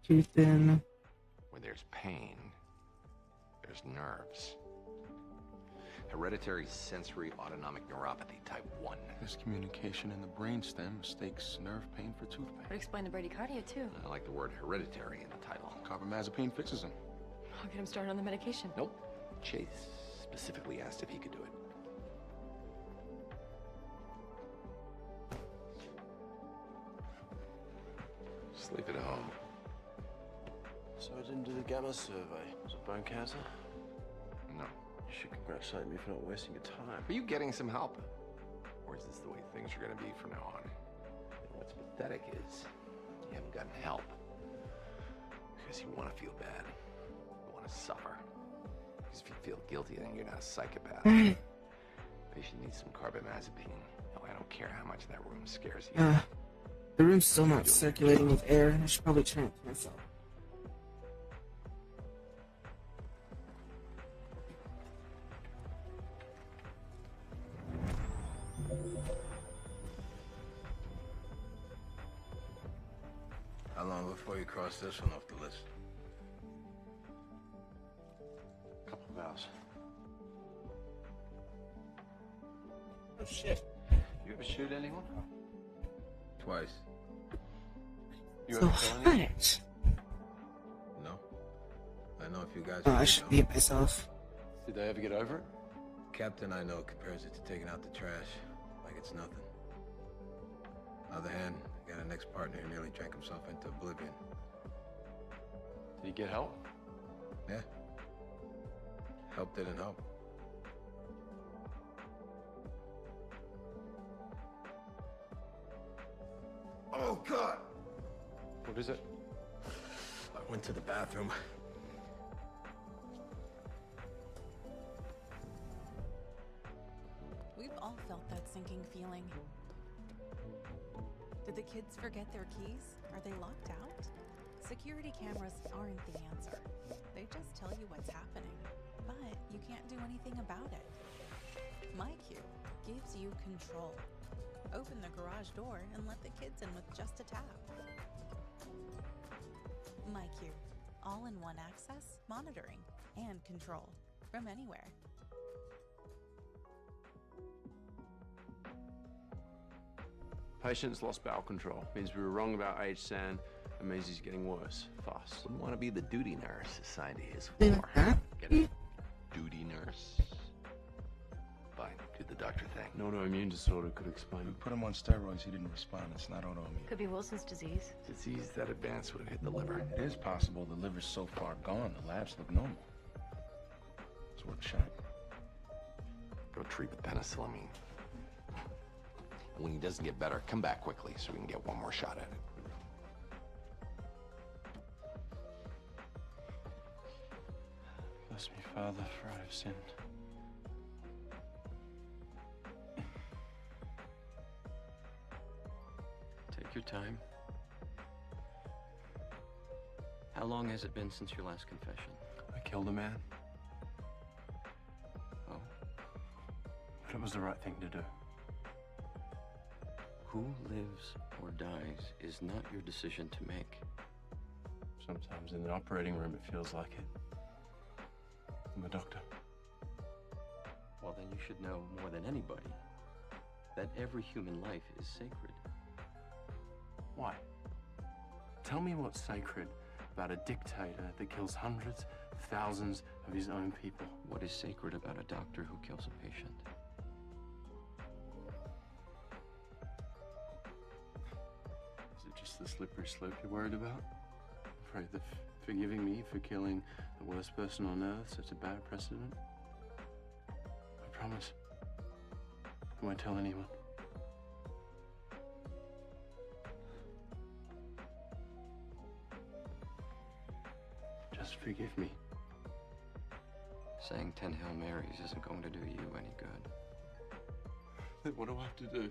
Too thin. Where there's pain, there's nerves. Hereditary sensory autonomic neuropathy type 1. Miscommunication in the brainstem mistakes nerve pain for tooth pain. Would explain the bradycardia, too. I like the word hereditary in the title. Carbamazepine fixes him. I'll get him started on the medication. Nope. Chase specifically asked if he could do it. Sleep at home. So I didn't do the gamma survey. Was it bone cancer? No. You should congratulate me for not wasting your time. Are you getting some help? Or is this the way things are going to be from now on? And what's pathetic is you haven't gotten help. Because you want to feel bad. You want to suffer. Because if you feel guilty, then you're not a psychopath. Patient needs some carbamazepine. No, I don't care how much that room scares you. The room's still not circulating with air. I should probably turn it to myself. How long before you cross this one off the list? Couple of hours. Oh shit. You ever shoot anyone? Twice. You So ever kill anyone? hot. No. I know a few guys. Oh, who I do, should though. beat myself. Did they ever get over it? Captain I know compares it to taking out the trash like it's nothing. On the other hand, I got an ex-partner who nearly drank himself into oblivion. Did he get help? Yeah. Help didn't help. Oh, God! What is it? I went to the bathroom. We've all felt that sinking feeling. Did the kids forget their keys? Are they locked out? Security cameras aren't the answer. They just tell you what's happening, but you can't do anything about it. MyQ gives you control. Open the garage door and let the kids in with just a tap. MyQ, all-in-one access, monitoring, and control from anywhere. Patient's lost bowel control. Means we were wrong about age San, and means he's getting worse, fast. Wouldn't want to be the duty nurse assigned to his They floor. like that? Get it? Duty nurse. Fine, do the doctor thing. An autoimmune disorder could explain. We put him on steroids, he didn't respond. It's not autoimmune. Could be Wilson's disease. Disease that advanced would have hit the liver. It is possible the liver's so far gone, the labs look normal. It's worth a shot. Go treat with penicillamine. When he doesn't get better, come back quickly so we can get one more shot at it. Bless me, Father, for I have sinned. Take your time. How long has it been since your last confession? I killed a man. Oh. But it was the right thing to do. Who lives or dies is not your decision to make. Sometimes in the operating room it feels like it. I'm a doctor. Well, then you should know more than anybody that every human life is sacred. Why? Tell me what's sacred about a dictator that kills hundreds of thousands of his own people. What is sacred about a doctor who kills a patient? Is it just the slippery slope you're worried about? Afraid that forgiving me for killing the worst person on earth sets a bad precedent? I promise. I won't tell anyone. Just forgive me. Saying 10 Hail Marys isn't going to do you any good. Then what do I have to do?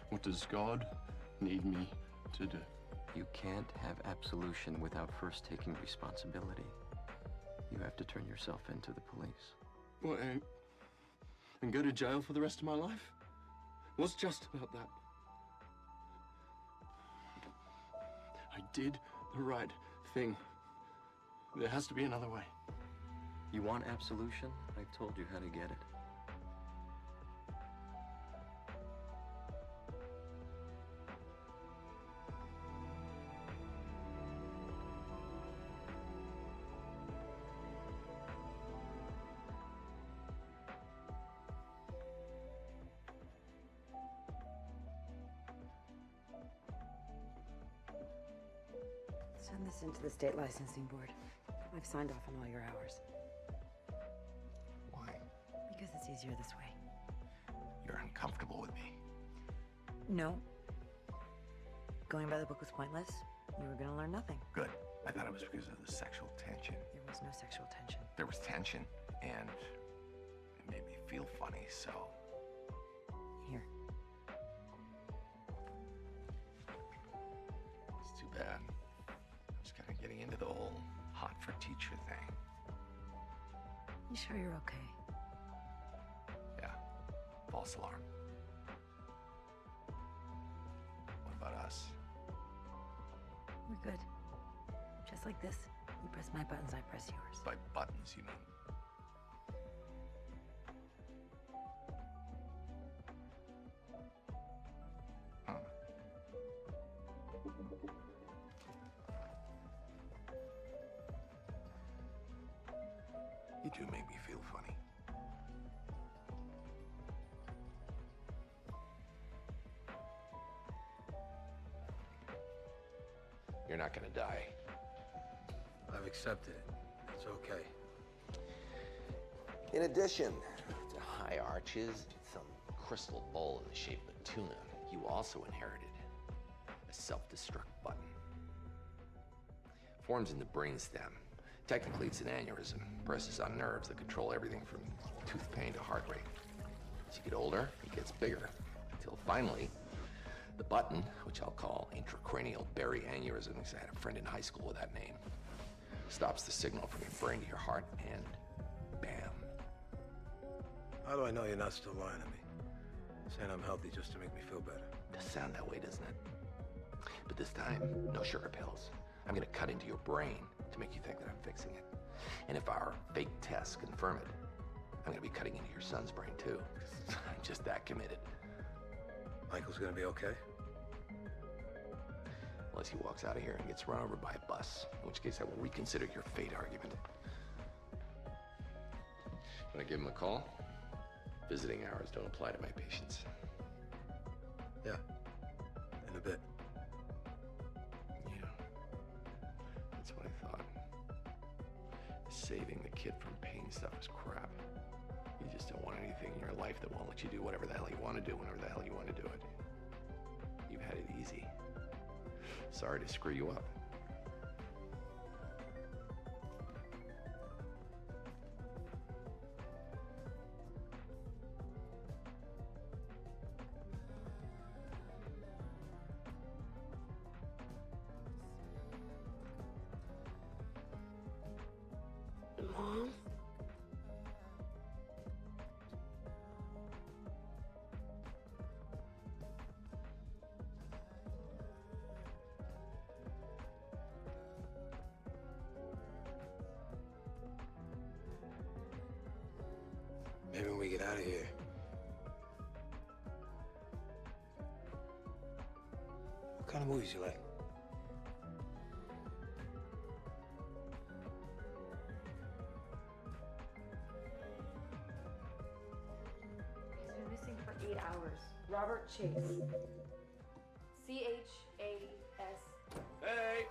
What does God need me to do? You can't have absolution without first taking responsibility. You have to turn yourself in to the police. What, and go to jail for the rest of my life? What's just about that? I did the right thing. There has to be another way. You want absolution? I told you how to get it. Send this into the state licensing board. I've signed off on all your hours. Why? Because it's easier this way. You're uncomfortable with me. No. Going by the book was pointless. You were gonna learn nothing. Good. I thought it was because of the sexual tension. There was no sexual tension. There was tension, and it made me feel funny, so... Here. It's too bad. I was kind of getting into the whole hot for teacher thing. You sure you're okay? Yeah. False alarm. What about us? We're good. Just like this. You press my buttons, I press yours. By buttons, you mean? Huh. You do make me feel funny. You're not gonna die. I've accepted it. It's okay. In addition to high arches and some crystal bowl in the shape of a tuna, you also inherited a self-destruct button. Forms in the brainstem. Technically, it's an aneurysm. Presses on nerves that control everything from tooth pain to heart rate. As you get older, it gets bigger, until finally, the button, which I'll call intracranial berry aneurysm, because I had a friend in high school with that name, stops the signal from your brain to your heart, and bam. How do I know you're not still lying to me? Saying I'm healthy just to make me feel better. It does sound that way, doesn't it? But this time, no sugar pills. I'm gonna cut into your brain to make you think that I'm fixing it. And if our fake tests confirm it, I'm gonna be cutting into your son's brain too. I'm just that committed. Michael's gonna be okay? Unless he walks out of here and gets run over by a bus, in which case I will reconsider your fate argument. Wanna give him a call? Visiting hours don't apply to my patients. Yeah, in a bit. Yeah, that's what I thought. Saving the kid from pain stuff is crap. You just don't want anything in your life that won't let you do whatever the hell you want to do whenever the hell you want to do it. You've had it easy. Sorry to screw you up. Mom? Maybe when we get out of here. What kind of movies you like? He's been missing for 8 hours. Robert Chase. C-H-A-S. Hey!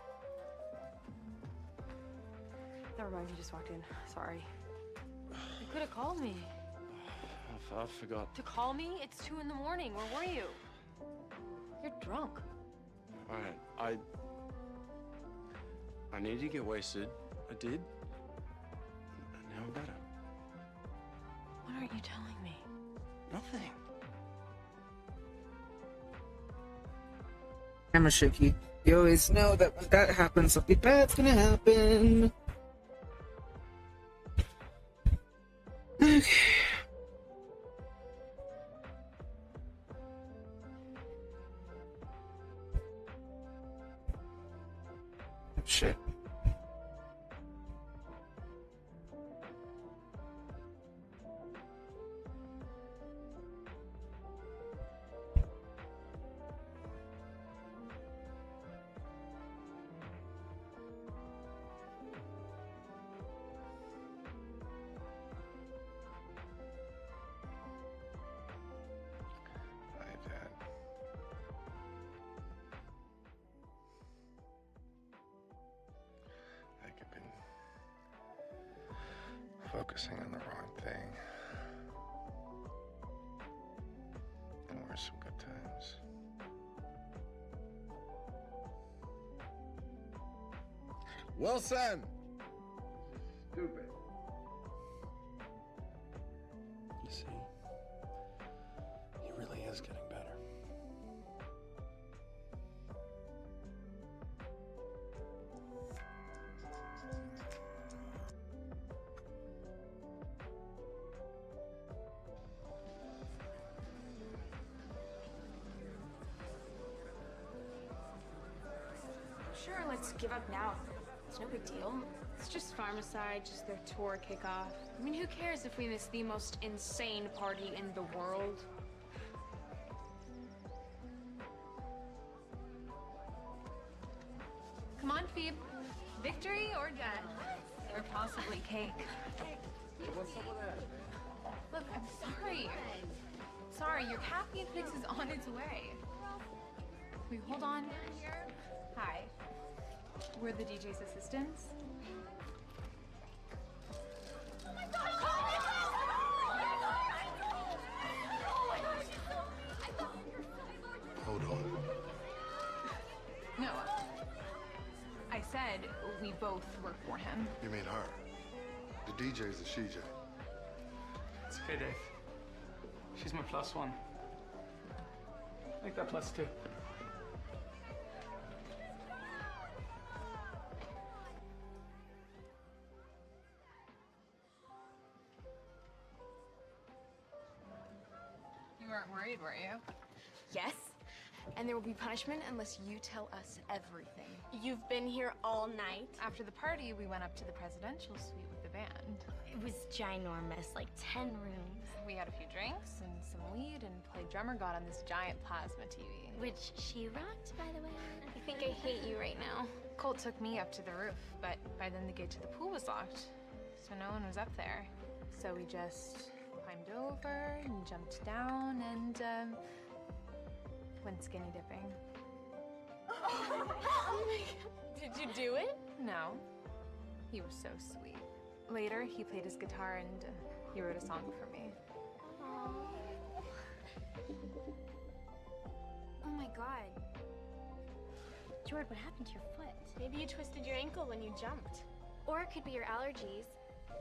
Never mind, you just walked in. Sorry. You could have called me. I forgot. To call me? It's 2 in the morning. Where were you? You're drunk. All right, I needed to get wasted. I did. aren't you telling me? Nothing. Camera shaky. You always know that when that happens, something bad's gonna happen. Okay. Shit. Hi, Dad. I've been focusing on the wrong thing. And where's some good times? Wilson! Stupid. You see, he really is getting better. Sure, let's give up now. It's no big deal. It's just Pharmacide, just their tour kickoff. I mean, who cares if we miss the most insane party in the world? Come on, Phoebe. Victory or death? Or possibly cake. What's up with that? Look, I'm sorry. Sorry, your caffeine fix is on its way. Wait, hold on. Hi. We're the DJ's assistants. Hold on. No. I said we both work for him. You mean her? The DJ's the CJ. It's okay, Dave. She's my plus one. Make that plus two. You weren't worried, were you? Yes. And there will be punishment unless you tell us everything. You've been here all night? After the party, we went up to the presidential suite with the band. It was ginormous, like 10 rooms. We had a few drinks and some weed and played Drummer God on this giant plasma TV. Which she rocked, by the way. I think I hate you right now. Colt took me up to the roof, but by then the gate to the pool was locked, so no one was up there. So we just climbed over and jumped down and went skinny dipping. Oh my god. Did you do it? No. He was so sweet. Later, he played his guitar and he wrote a song for me. Oh my god. Jord, what happened to your foot? Maybe you twisted your ankle when you jumped. Or it could be your allergies.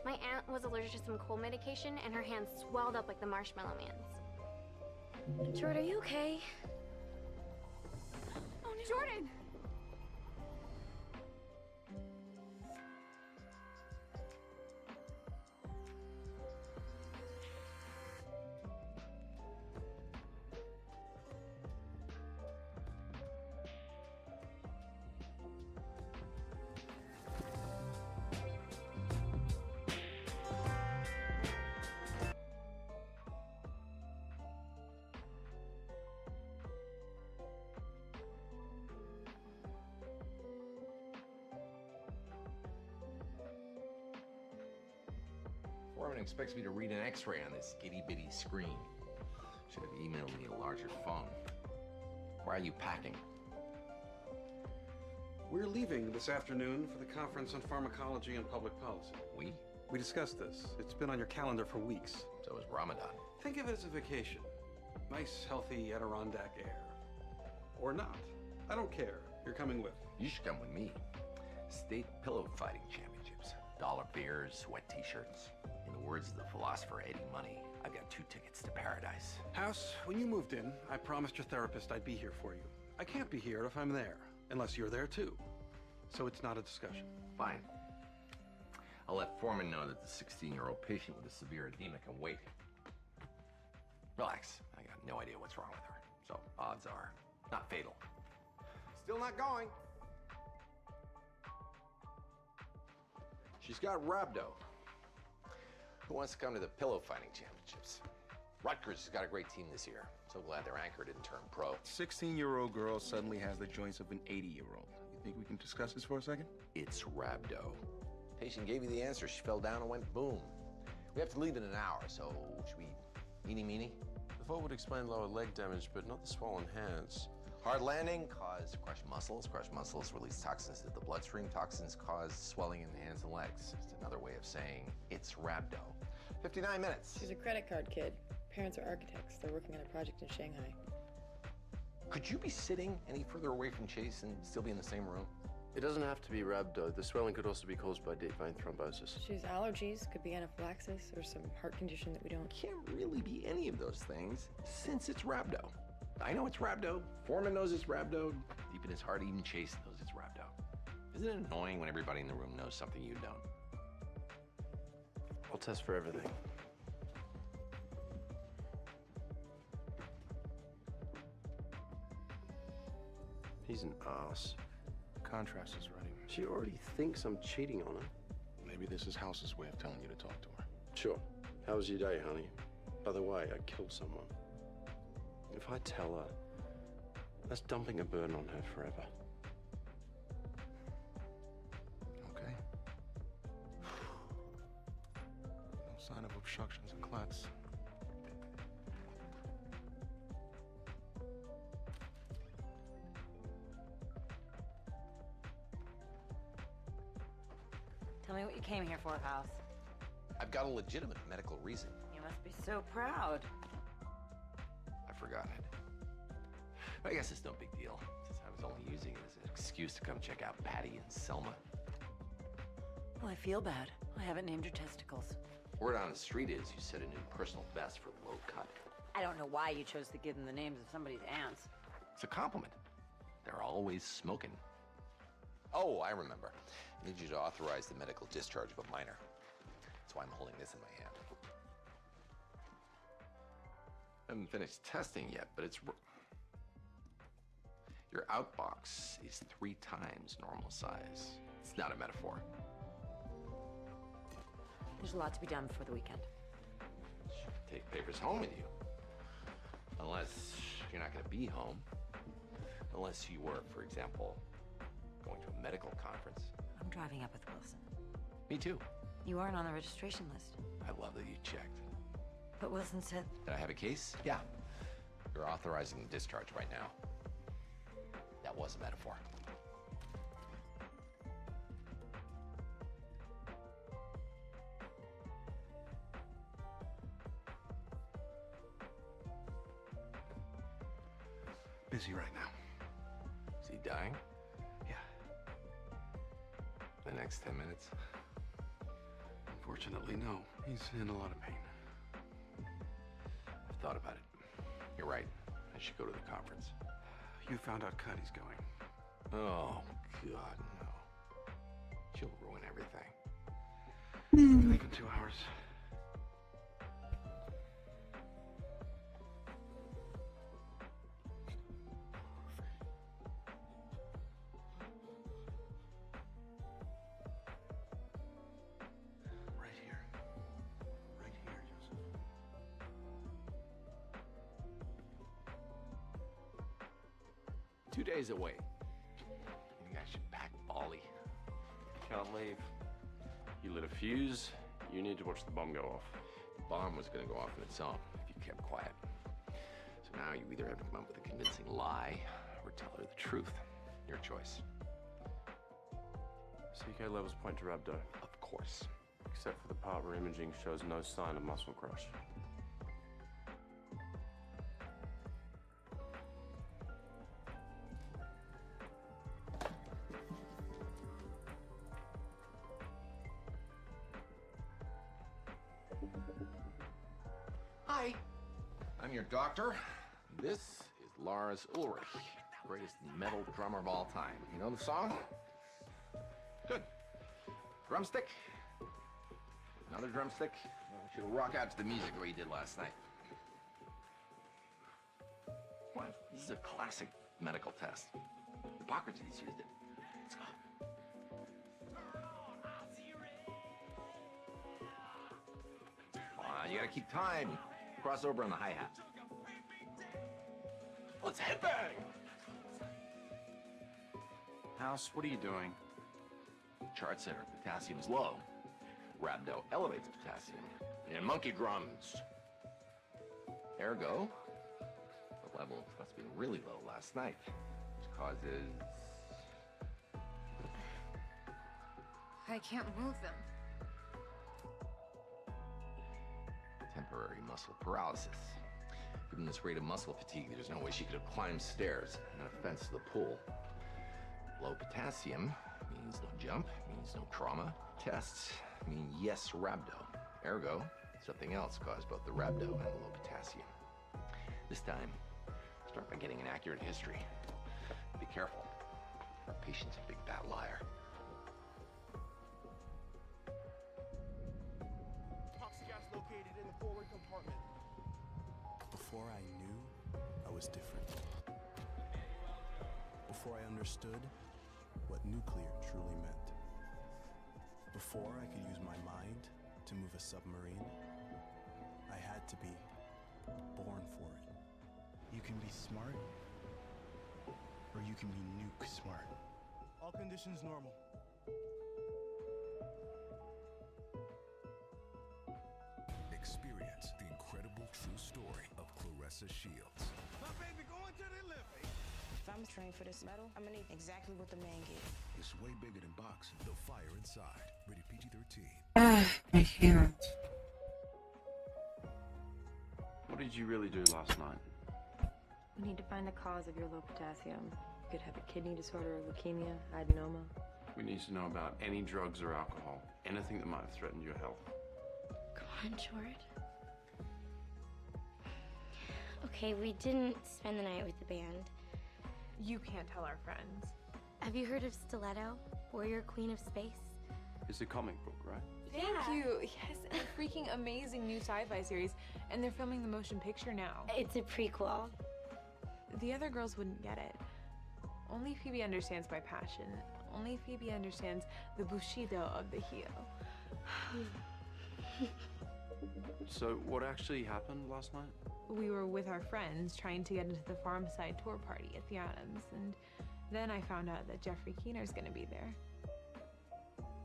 My aunt was allergic to some cold medication and her hands swelled up like the Marshmallow Man's. Jord, are you okay? Oh no. Jordan! Foreman expects me to read an X-ray on this itty-bitty screen. Should have emailed me a larger phone. Why are you packing? We're leaving this afternoon for the Conference on Pharmacology and Public Policy. We? We discussed this. It's been on your calendar for weeks. So is Ramadan. Think of it as a vacation. Nice, healthy Adirondack air. Or not. I don't care. You're coming with. You should come with me. State pillow fighting championships. Dollar beers, wet t-shirts. In the words of the philosopher Eddie Money, I've got 2 tickets to paradise. House, when you moved in, I promised your therapist I'd be here for you. I can't be here if I'm there, unless you're there too. So it's not a discussion. Fine. I'll let Foreman know that the 16-year-old patient with a severe edema can wait. Relax. I got no idea what's wrong with her. So odds are not fatal. Still not going. She's got rhabdo. Who wants to come to the pillow fighting championships? Rutgers has got a great team this year. So glad their anchor didn't turn pro. 16-year-old girl suddenly has the joints of an 80-year-old. You think we can discuss this for a second? It's rhabdo. Patient gave you the answer. She fell down and went boom. We have to leave in an hour, so should we eeny meeny? The vote would explain lower leg damage, but not the swollen hands. Hard landing cause crushed muscles. Crushed muscles release toxins into the bloodstream. Toxins cause swelling in the hands and legs. It's another way of saying it's rhabdo. 59 minutes. She's a credit card kid. Parents are architects. They're working on a project in Shanghai. Could you be sitting any further away from Chase and still be in the same room? It doesn't have to be rhabdo. The swelling could also be caused by deep vein thrombosis. She has allergies, could be anaphylaxis, or some heart condition that we don't. Can't really be any of those things since it's rhabdo. I know it's rhabdo. Foreman knows it's rhabdo. Deep in his heart, even Chase knows it's rhabdo. Isn't it annoying when everybody in the room knows something you don't? I'll test for everything. He's an ass. The contrast is ready. She already thinks I'm cheating on her. Maybe this is House's way of telling you to talk to her. Sure. How was your day, honey? By the way, I killed someone. If I tell her, that's dumping a burden on her forever. Okay. No sign of obstructions and clots. Tell me what you came here for, House. I've got a legitimate medical reason. You must be so proud. I've forgotten it. But I guess it's no big deal, since I was only using it as an excuse to come check out Patty and Selma. Well, I feel bad. I haven't named your testicles. Word on the street is you set a new personal best for low cut. I don't know why you chose to give them the names of somebody's aunts. It's a compliment. They're always smoking. Oh, I remember. I need you to authorize the medical discharge of a minor. That's why I'm holding this in my hand. I haven't finished testing yet, but it's... Your outbox is 3 times normal size. It's not a metaphor. There's a lot to be done before the weekend. Take papers home with you. Unless you're not going to be home. Unless you were, for example, going to a medical conference. I'm driving up with Wilson. Me too. You aren't on the registration list. I love that you checked. But Wilson said... Did I have a case? Yeah. You're authorizing the discharge right now. That was a metaphor. Busy right now. Is he dying? Yeah. The next 10 minutes? Unfortunately, no. He's in a lot of pain. I've thought about it. You're right. I should go to the conference. You found out Cuddy's going. Oh, God, no. She'll ruin everything. Leave in 2 hours. Right here. Right here, Joseph. 2 days away. I think I should pack Bali. Can't leave. You lit a fuse, you need to watch the bomb go off. The bomb was gonna go off on its own if you kept quiet. So now you either have to come up with a convincing lie or tell her the truth. Your choice. CK levels point to rhabdo. Of course. Except for the part where imaging shows no sign of muscle crush. I'm your doctor. This is Lars Ulrich, greatest metal drummer of all time. You know the song? Good. Drumstick. Another drumstick. I want you to rock out to the music the way you did last night. What? This is a classic medical test. Hippocrates used it. Let's go. You gotta keep time. Cross over on the hi-hat. Let's headbang! House, what are you doing? Chart setter, potassium is low. Rhabdo elevates potassium. And monkey drums. Ergo, the level must have been really low last night, which causes... I can't move them. temporary muscle paralysis. Given this rate of muscle fatigue, there's no way she could have climbed stairs. No offense to the pool. Low potassium means no jump, means no trauma. Tests mean yes rhabdo. Ergo, something else caused both the rhabdo and the low potassium. This time, start by getting an accurate history. Be careful. Our patient's a big fat liar. Toxic gas located in the forward compartment. Before I knew, I was different. Before I understood what nuclear truly meant. Before I could use my mind to move a submarine, I had to be born for it. You can be smart, or you can be nuke smart. All conditions normal. Experience the incredible true story of Clarissa Shields. My baby going to the Olympics. If I'm trained for this medal, I'm gonna need exactly what the man gave. It's way bigger than boxing. The Fire Inside. Rated PG-13. I can't. What did you really do last night? We need to find the cause of your low potassium. You could have a kidney disorder, leukemia, adenoma. We need to know about any drugs or alcohol. Anything that might have threatened your health. Come on, George. Okay, we didn't spend the night with the band. You can't tell our friends. Have you heard of Stiletto? Warrior Queen of Space? It's a comic book, right? Thank you. Yes, a freaking amazing new sci-fi series, and they're filming the motion picture now. It's a prequel. The other girls wouldn't get it. Only Phoebe understands my passion. Only Phoebe understands the bushido of the heel. So, what actually happened last night? We were with our friends trying to get into the farm side tour party at the Adams, and then I found out that Jeffrey Keener's gonna be there.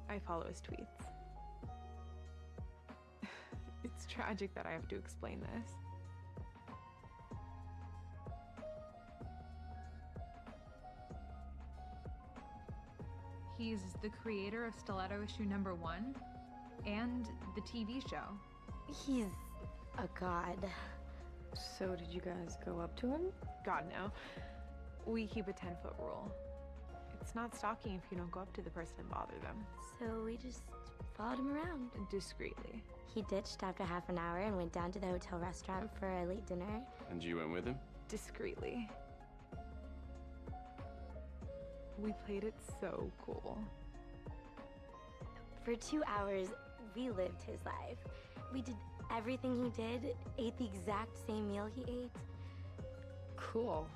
I follow his tweets. It's tragic that I have to explain this. He's the creator of Stiletto issue #1 and the TV show. He's a god. So did you guys go up to him? God, no. We keep a 10-foot rule. It's not stalking if you don't go up to the person and bother them. So we just followed him around. Discreetly. He ditched after half an hour and went down to the hotel restaurant for a late dinner. And you went with him? Discreetly. We played it so cool. For 2 hours, we lived his life. We did everything he did, ate the exact same meal he ate. Cool.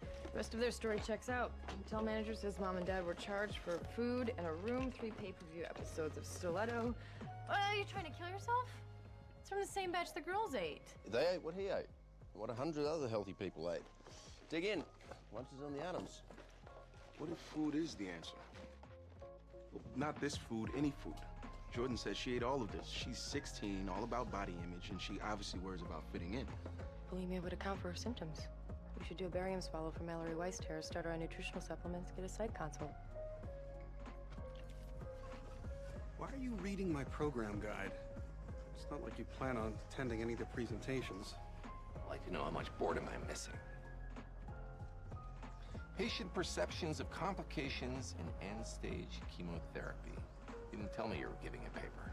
The rest of their story checks out. Hotel manager says mom and dad were charged for food and a room, 3 pay-per-view episodes of Stiletto. Are you trying to kill yourself? It's from the same batch the girls ate. They ate what he ate, what 100 other healthy people ate. Dig in. Lunch is on the Adams. What if food is the answer? Well, not this food, any food. Jordan says she ate all of this. She's 16, all about body image, and she obviously worries about fitting in. Bulimia would account for her symptoms. We should do a barium swallow for Mallory Weiss tear, start her on nutritional supplements, get a psych consult. Why are you reading my program guide? It's not like you plan on attending any of the presentations. I'd like to know how much boredom I'm missing. Patient perceptions of complications in end-stage chemotherapy. You didn't tell me you were giving a paper.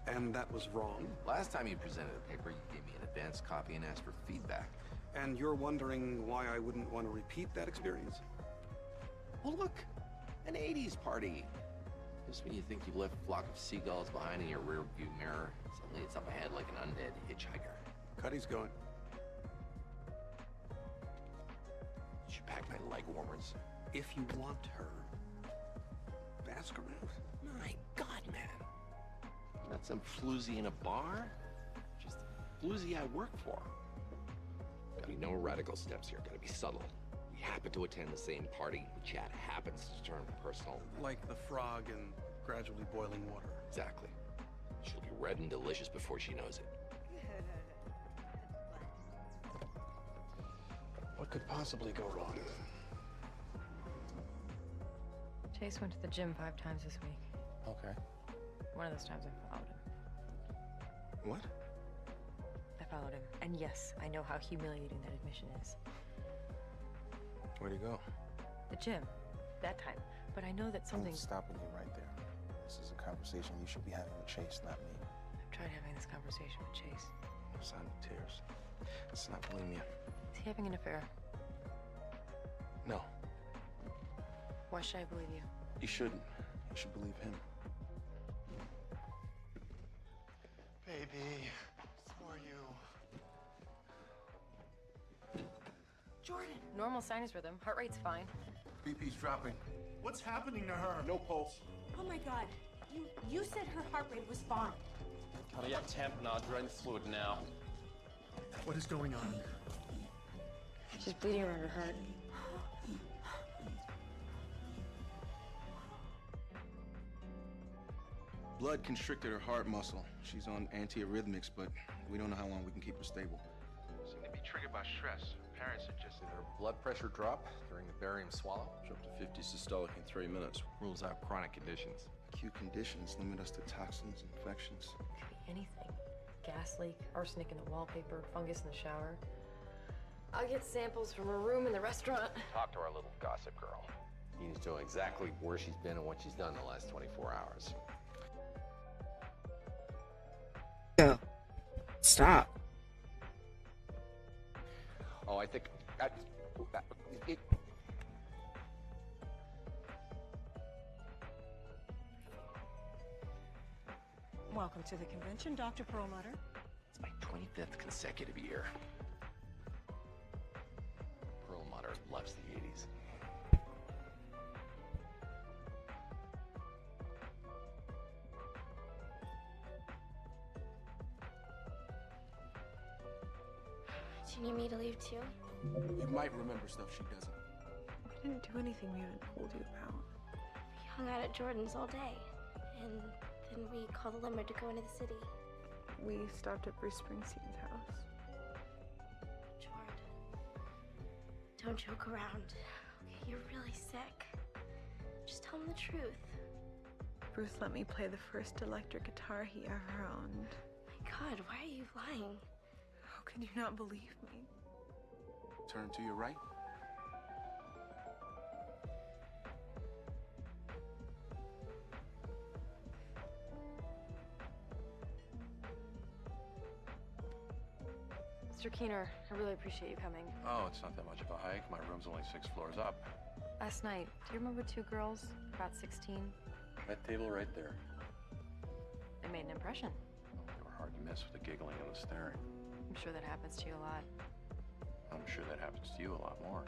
And that was wrong. Last time you presented a paper, you gave me an advanced copy and asked for feedback. And you're wondering why I wouldn't want to repeat that experience? Well, look, an 80s party. Just when you think you've left a flock of seagulls behind in your rearview mirror, suddenly it's up ahead like an undead hitchhiker. Cuddy's going. You should pack my leg warmers. If you want her, ask her out. My God, man. Not some floozy in a bar. Just a floozy I work for. Gotta be no radical steps here. Gotta be subtle. We happen to attend the same party. The chat happens to turn personal. Like the frog in gradually boiling water. Exactly. She'll be red and delicious before she knows it. What could possibly go wrong? Chase went to the gym 5 times this week. Okay. One of those times I followed him. What? I followed him. And yes, I know how humiliating that admission is. Where'd he go? The gym. That time. But I know that something... I'm stopping you right there. This is a conversation you should be having with Chase, not me. I've tried having this conversation with Chase. No sign of tears. It's not bulimia. Is he having an affair? No. Why should I believe you? You shouldn't. You should believe him. Baby, for you. Jordan! Normal sinus rhythm. Heart rate's fine. BP's dropping. What's happening to her? No pulse. Oh my god. You said her heart rate was fine. Cardiac tamponade, drain fluid now. What is going on? She's bleeding around her heart. Blood constricted her heart muscle. She's on antiarrhythmics, but we don't know how long we can keep her stable. Seemed to be triggered by stress. Parents suggested Her blood pressure drop during the barium swallow. Dropped to 50 systolic in 3 minutes. Rules out chronic conditions. Acute conditions limit us to toxins, infections. Could be anything. Gas leak, arsenic in the wallpaper, fungus in the shower. I'll get samples from her room in the restaurant. Talk to our little gossip girl. He needs to know exactly where she's been and what she's done in the last 24 hours. Go. Stop. Oh, I think... it... Welcome to the convention, Dr. Perlmutter. It's my 25th consecutive year. Perlmutter loves the 80s. Do you need me to leave too? You might remember stuff she doesn't. We didn't do anything we haven't told you about. We hung out at Jordan's all day. And then we called the limo to go into the city. We stopped at Bruce Springsteen's house. Jordan, don't joke around. Okay, you're really sick. Just tell him the truth. Bruce let me play the first electric guitar he ever owned. My God, why are you lying? How could you not believe me? Turn to your right. Mr. Keener, I really appreciate you coming. Oh, it's not that much of a hike. My room's only 6 floors up. Last night, do you remember 2 girls, about 16? That table right there. They made an impression. They were hard to miss with the giggling and the staring. I'm sure that happens to you a lot. I'm sure that happens to you a lot more.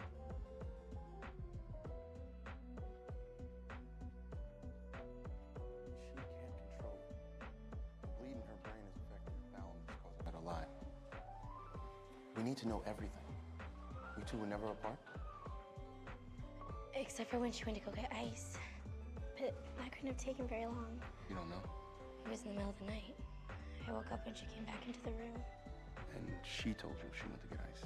She can't control it. The bleed in her brain is affecting her balance, causing her to lie. We need to know everything. We two were never apart? Except for when she went to go get ice. But that couldn't have taken very long. You don't know? It was in the middle of the night. I woke up when she came back into the room. And she told you she went to get ice.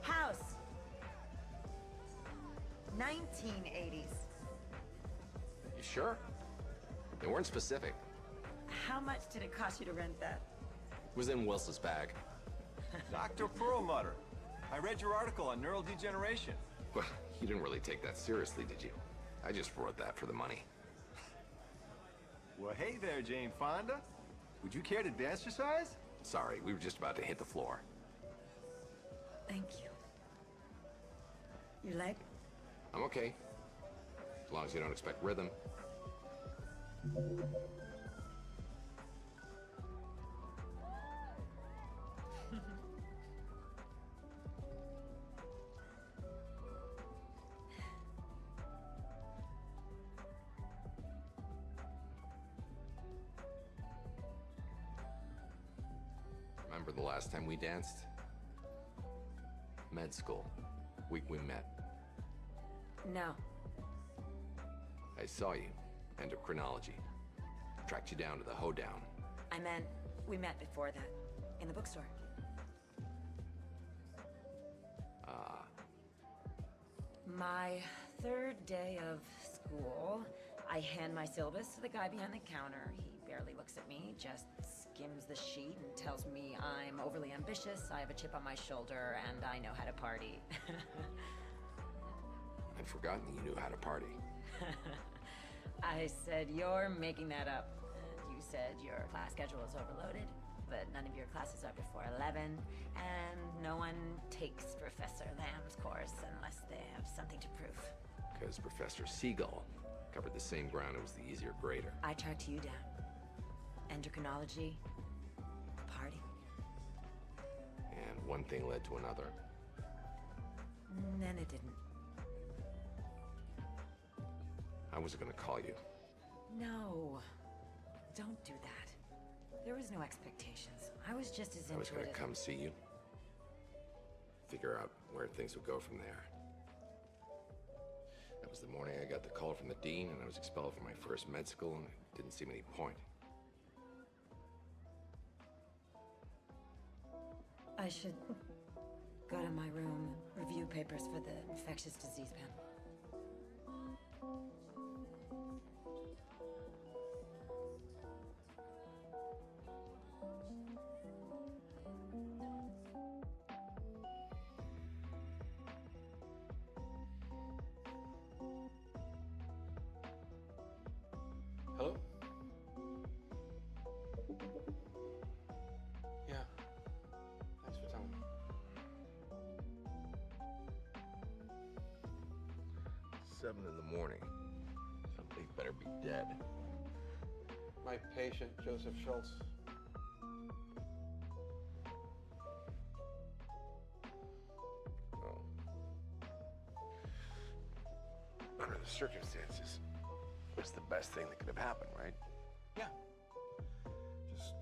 House! 1980s. You sure? They weren't specific. How much did it cost you to rent that? It was in Wilson's bag. Dr. Perlmutter, I read your article on neural degeneration. Well, you didn't really take that seriously, did you? I just wrote that for the money. Well, hey there, Jane Fonda. Would you care to dance exercise? Sorry, we were just about to hit the floor. Thank you. Your leg? I'm okay. As long as you don't expect rhythm. Remember the last time we danced? Med school. Week we met. No. I saw you. Endocrinology. Tracked you down to the hoedown. I meant, we met before that. In the bookstore. My third day of school, I hand my syllabus to the guy behind the counter. He barely looks at me, just skims the sheet and tells me I'm overly ambitious, I have a chip on my shoulder, and I know how to party. I'd forgotten you knew how to party. I said, you're making that up. And you said your class schedule is overloaded, but none of your classes are before 11, and no one takes Professor Lamb's course unless they have something to prove. Because Professor Siegel covered the same ground and was the easier grader. I tracked you down. Endocrinology, party. And one thing led to another. And then it didn't. I was gonna call you. No. Don't do that. There was no expectations. I was just as into it. I was gonna come see you. Figure out where things would go from there. That was the morning I got the call from the dean, and I was expelled from my first med school, and it didn't seem any point. I should go to my room, review papers for the infectious disease panel. Hello? Yeah. Thanks for telling me. Seven in the morning. Somebody better be dead. My patient, Joseph Schultz. Oh. Under the circumstances, it's the best thing that could have happened, right? Yeah. Just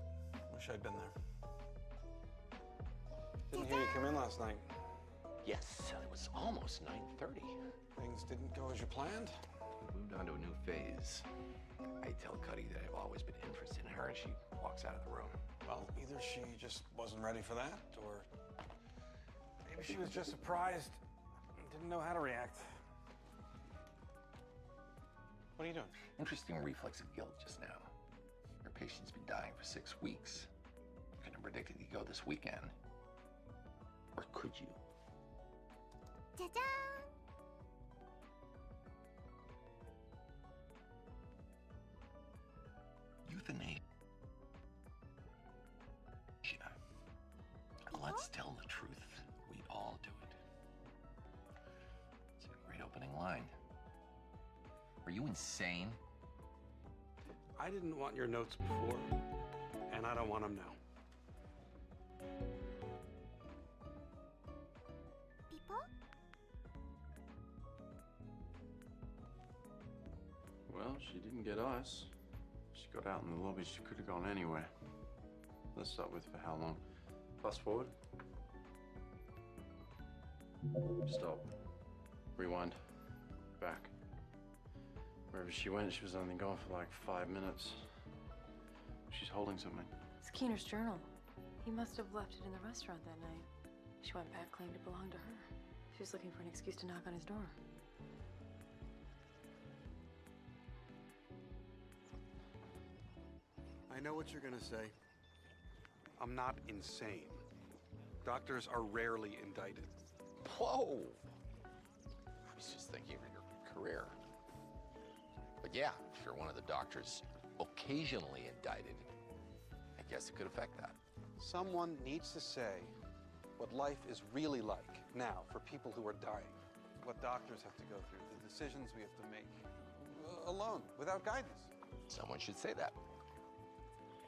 wish I'd been there. Didn't hear you come in last night. Yes, it was almost 9:30. Things didn't go as you planned? We moved on to a new phase. I tell Cuddy that I've always been interested in her, and she walks out of the room. Well, either she just wasn't ready for that, or maybe she was just surprised and didn't know how to react. What are you doing? Interesting reflex of guilt just now. Her patient's been dying for 6 weeks. Couldn't have predicted he'd go this weekend. Or could you? Ta-da! Euthanasia. Let's tell the truth. We all do it. It's a great opening line. Are you insane? I didn't want your notes before, and I don't want them now. People? Well, she didn't get us. She got out in the lobby. She could have gone anywhere. Let's start with for how long? Fast forward. Stop. Rewind. Back. Wherever she went, she was only gone for like 5 minutes. She's holding something. It's Keener's journal. He must have left it in the restaurant that night. She went back, claimed it belonged to her. She was looking for an excuse to knock on his door. I know what you're gonna say. I'm not insane. Doctors are rarely indicted. Whoa! I was just thinking of your career. But yeah, if you're one of the doctors occasionally indicted, I guess it could affect that. Someone needs to say what life is really like now for people who are dying. What doctors have to go through, the decisions we have to make, alone, without guidance. Someone should say that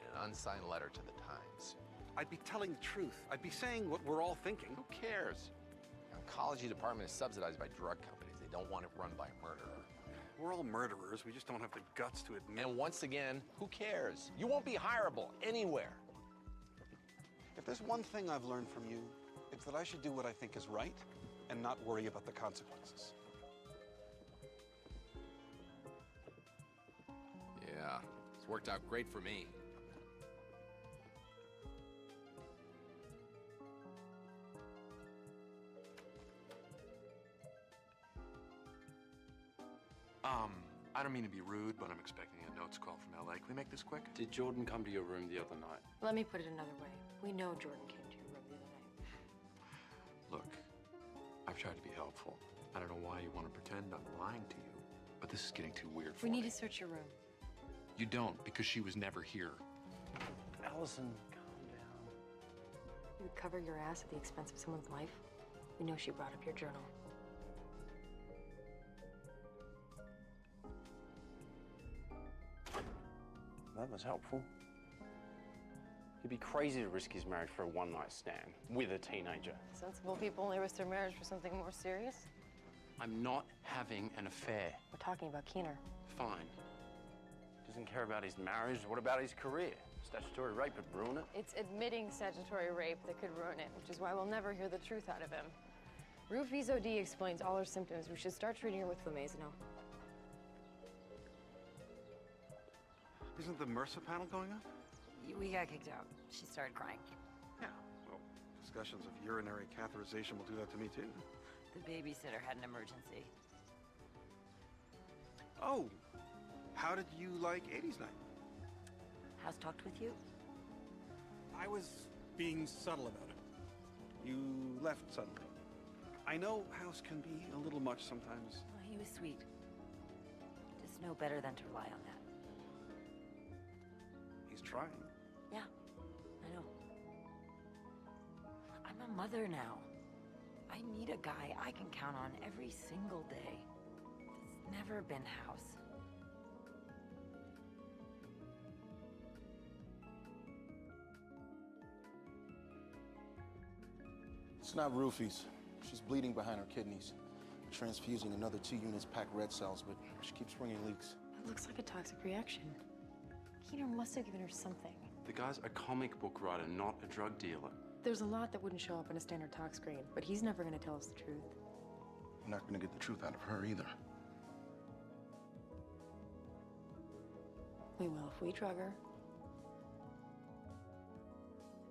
in an unsigned letter to the Times. I'd be telling the truth. I'd be saying what we're all thinking. Who cares? The oncology department is subsidized by drug companies. They don't want it run by a murderer. We're all murderers. We just don't have the guts to admit. And once again, who cares? You won't be hireable anywhere. If there's one thing I've learned from you, it's that I should do what I think is right and not worry about the consequences. Yeah, it's worked out great for me. I don't mean to be rude, but I'm expecting a notes call from LA. Can we make this quick? Did Jordan come to your room the other night? Let me put it another way. We know Jordan came to your room the other night. Look, I've tried to be helpful. I don't know why you want to pretend I'm lying to you, but this is getting too weird for We me. need to search your room. You don't, because she was never here. Allison, calm down. You would cover your ass at the expense of someone's life? We know she brought up your journal. That was helpful. He'd be crazy to risk his marriage for a one-night stand with a teenager. Sensible people only risk their marriage for something more serious. I'm not having an affair. We're talking about Keener. Fine. Doesn't care about his marriage. What about his career? Statutory rape would ruin it. It's admitting statutory rape that could ruin it, which is why we'll never hear the truth out of him. Rufy's OD explains all her symptoms. We should start treating her with Flamazino. Isn't the MRSA panel going up? We got kicked out. She started crying. Yeah. Well, discussions of urinary catheterization will do that to me, too. The babysitter had an emergency. Oh, how did you like 80s night? House talked with you? I was being subtle about it. You left suddenly. I know House can be a little much sometimes. Oh, he was sweet. Just know better than to rely on that. He's trying. Yeah, I know. I'm a mother now. I need a guy I can count on every single day. It's never been House. It's not Rufy's. She's bleeding behind her kidneys. We're transfusing another 2 units packed red cells, but she keeps bringing leaks. It looks like a toxic reaction. Keener must have given her something. The guy's a comic book writer, not a drug dealer. There's a lot that wouldn't show up in a standard tox screen, but he's never going to tell us the truth. We're not going to get the truth out of her either. We will if we drug her.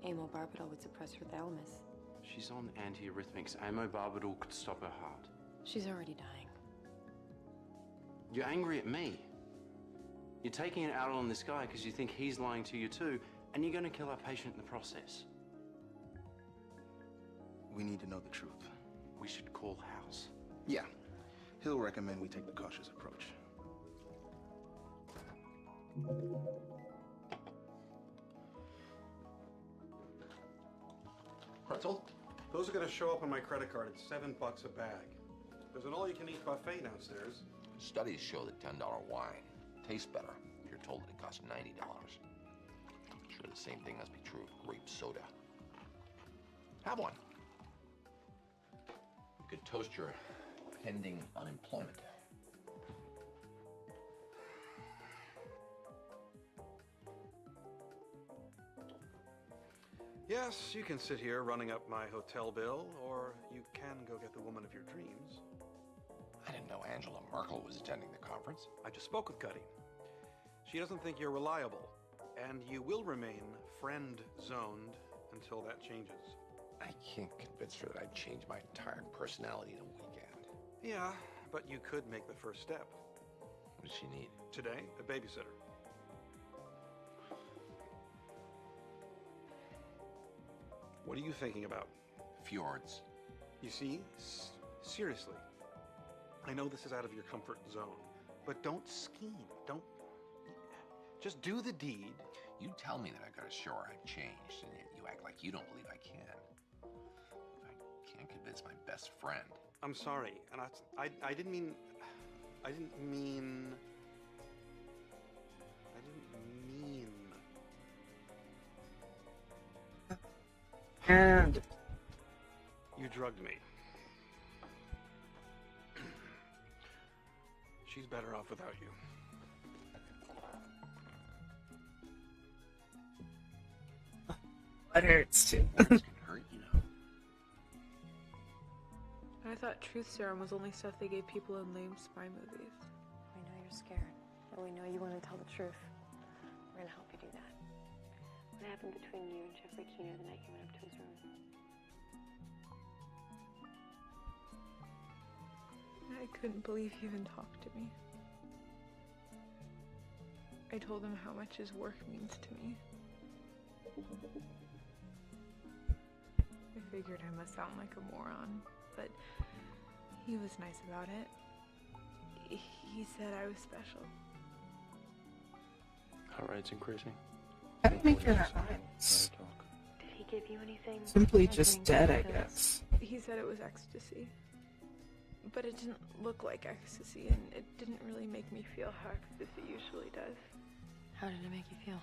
Amobarbital would suppress her thalamus. She's on antiarrhythmics. Amobarbital could stop her heart. She's already dying. You're angry at me. You're taking it out on this guy because you think he's lying to you too, and you're going to kill our patient in the process. We need to know the truth. We should call House. Yeah. He'll recommend we take the cautious approach. Pretzel? Those are going to show up on my credit card. It's $7 a bag. There's an all-you-can-eat buffet downstairs. Studies show that $10 wine tastes better if you're told that it costs $90. Sure, the same thing must be true of grape soda. Have one. You could toast your pending unemployment. Yes, you can sit here running up my hotel bill, or you can go get the woman of your dreams. I didn't know Angela Merkel was attending the conference. I just spoke with Cuddy. She doesn't think you're reliable, and you will remain friend-zoned until that changes. I can't convince her that I'd change my entire personality in a weekend. Yeah, but you could make the first step. What does she need? Today, a babysitter. What are you thinking about? Fjords. You see? Seriously. I know this is out of your comfort zone, but don't scheme. Don't... Just do the deed. You tell me that I gotta show her I've changed, and yet you act like you don't believe I can. I can't convince my best friend. I'm sorry, and I didn't mean... I didn't mean... And You drugged me. She's better off without you. It hurts too. Words can hurt, you know. I thought truth serum was only stuff they gave people in lame spy movies. We know you're scared, but we know you want to tell the truth. We're gonna help you do that. What happened between you and Jeffrey Keener the night you went up to his room? I couldn't believe he even talked to me. I told him how much his work means to me. I figured I must sound like a moron, but he was nice about it. He said I was special. Heart rate's increasing. How do you make your eyes? Did he give you anything? Simply just dead, I guess. He said it was ecstasy. But it didn't look like ecstasy, and it didn't really make me feel how ecstasy usually does. How did it make you feel?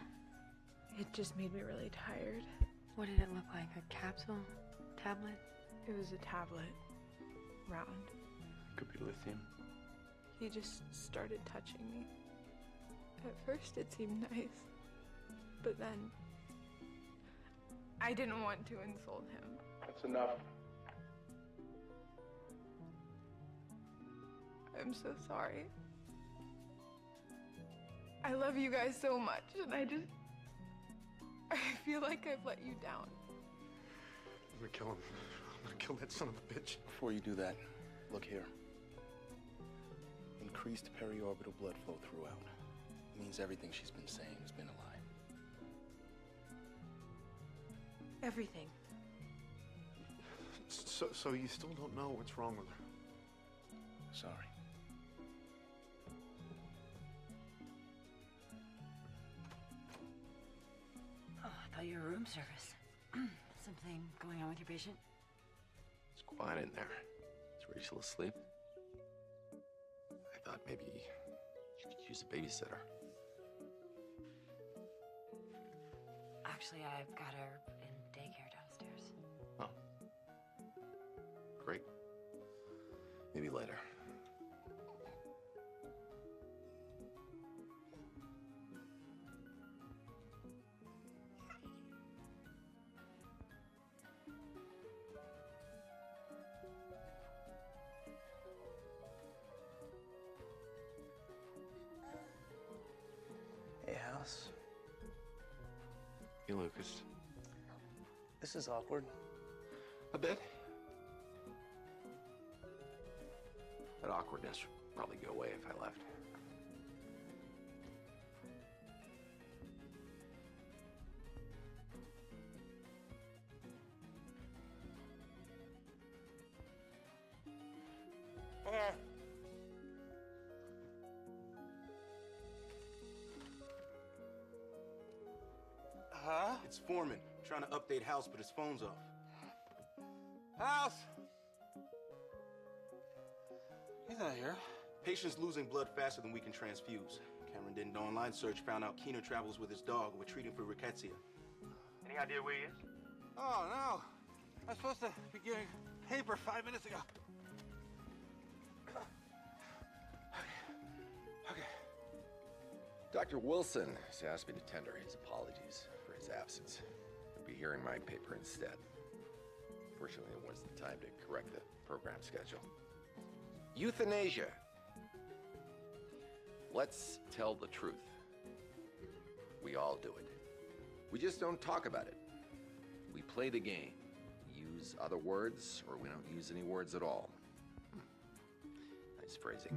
It just made me really tired. What did it look like? A capsule? Tablet? It was a tablet. Round. Could be lithium. He just started touching me. At first it seemed nice, but then I didn't want to insult him. That's enough. I'm so sorry. I love you guys so much, and I feel like I've let you down. I'm gonna kill him. I'm gonna kill that son of a bitch. Before you do that, look here. Increased periorbital blood flow throughout. It means everything she's been saying has been a lie. Everything. So you still don't know what's wrong with her? Sorry. Oh, I thought you were room service. Something going on with your patient? It's quiet in there. Is Rachel asleep? I thought maybe she could use a babysitter. Actually, I've got her in daycare downstairs. Oh. Great. Maybe later. Hey, House. Hey, Lucas. This is awkward. A bit. That awkwardness would probably go away if I left. Huh? It's Foreman, trying to update House, but his phone's off. House! He's not here. Patient's losing blood faster than we can transfuse. Cameron did an online search, found out Keener travels with his dog. We're treating for rickettsia. Any idea where he is? Oh, no. I was supposed to be getting paper 5 minutes ago. Okay. Dr. Wilson has asked me to tender his apologies for his absence. He'll be hearing my paper instead. Fortunately, there wasn't time to correct the program schedule. Euthanasia. Let's tell the truth. We all do it. We just don't talk about it. We play the game. We use other words, or we don't use any words at all. Nice phrasing.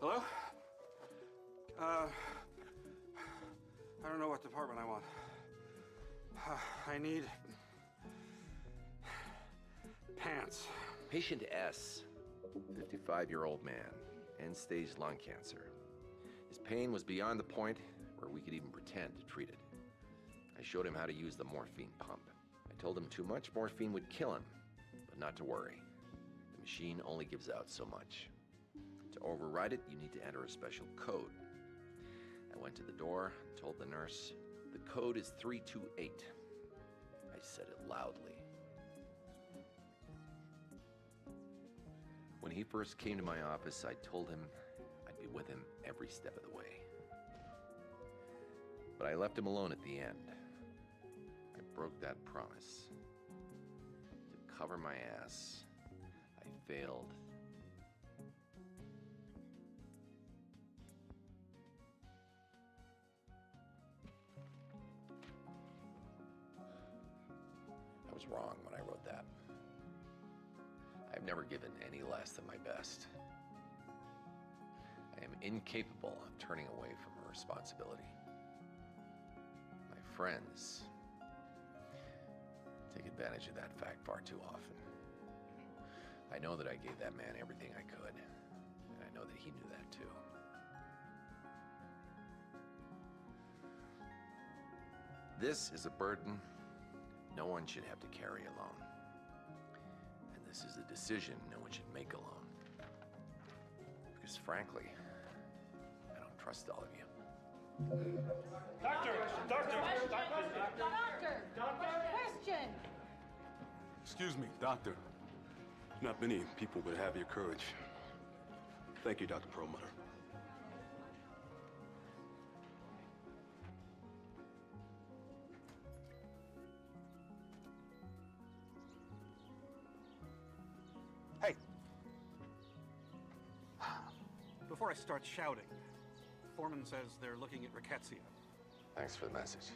Hello? I don't know what department I want. I need pants. Patient S, 55-year-old man, end-stage lung cancer. His pain was beyond the point where we could even pretend to treat it. I showed him how to use the morphine pump. I told him too much morphine would kill him, but not to worry. The machine only gives out so much. To override it, you need to enter a special code. I went to the door, told the nurse, the code is 328. I said it loudly. When he first came to my office, I told him I'd be with him every step of the way. But I left him alone at the end. I broke that promise. To cover my ass, I failed. I was wrong when I wrote that. I've never given any less than my best. I am incapable of turning away from a responsibility. My friends take advantage of that fact far too often. I know that I gave that man everything I could, and I know that he knew that too. This is a burden no one should have to carry alone. And this is a decision no one should make alone. Because frankly, I don't trust all of you. Doctor! Question! Excuse me, doctor. Not many people would have your courage. Thank you, Dr. Perlmutter. Hey! Before I start shouting, Foreman says they're looking at rickettsia. Thanks for the message.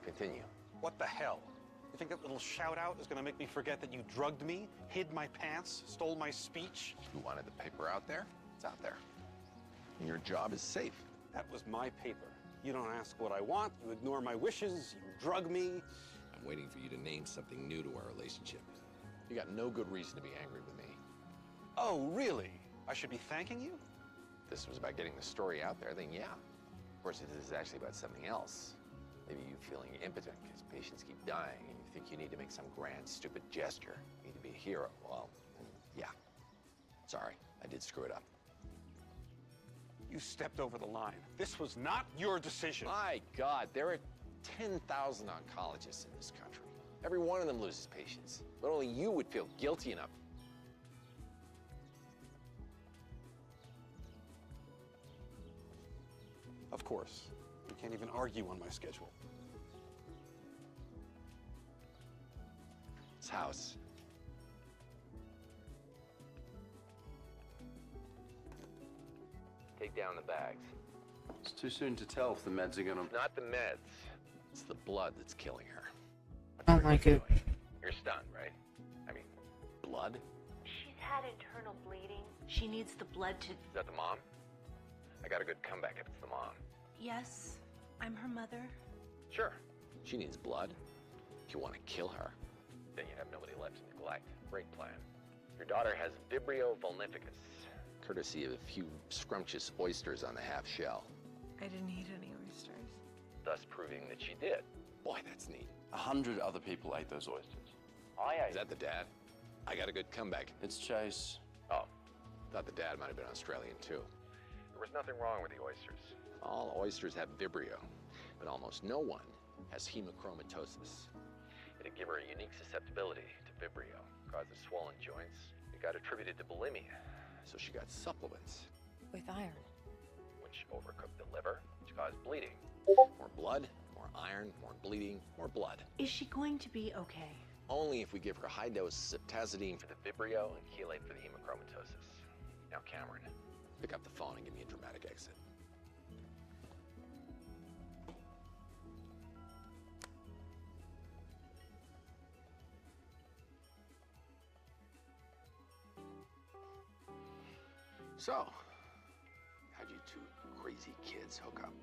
Continue. What the hell? You think that little shout out is gonna make me forget that you drugged me, hid my pants, stole my speech? You wanted the paper out there? It's out there. And your job is safe. That was my paper. You don't ask what I want, you ignore my wishes, you drug me. I'm waiting for you to name something new to our relationship. You got no good reason to be angry with me. Oh, really? I should be thanking you? If this was about getting the story out there, then yeah. Of course, if this is actually about something else, maybe you feeling impotent because patients keep dying and you think you need to make some grand, stupid gesture. You need to be a hero. Well, yeah. Sorry, I did screw it up. You stepped over the line. This was not your decision. My God, there are 10,000 oncologists in this country. Every one of them loses patients, but only you would feel guilty enough. Of course. You can't even argue on my schedule. This house. Take down the bags. It's too soon to tell if the meds are gonna... Not the meds. It's the blood that's killing her. Oh my God. You're stunned, right? I mean, blood? She's had internal bleeding. She needs the blood to... Is that the mom? I got a good comeback if it's the mom. Yes, I'm her mother. Sure. She needs blood. If you want to kill her, then you have nobody left to neglect. Great plan. Your daughter has Vibrio vulnificus, courtesy of a few scrumptious oysters on the half shell. I didn't eat any oysters. Thus proving that she did. Boy, that's neat. 100 other people ate those oysters. Is that the dad? I got a good comeback. It's Chase. Oh, thought the dad might have been Australian too. There was nothing wrong with the oysters. All oysters have Vibrio, but almost no one has hemochromatosis. It'd give her a unique susceptibility to Vibrio, causes swollen joints. It got attributed to bulimia, so she got supplements. With iron. Which overcooked the liver, which caused bleeding. More blood, more iron, more bleeding, more blood. Is she going to be okay? Only if we give her high doses of tazidine for the Vibrio and chelate for the hemochromatosis. Now, Cameron, pick up the phone and give me a dramatic exit. So, how'd you two crazy kids hook up?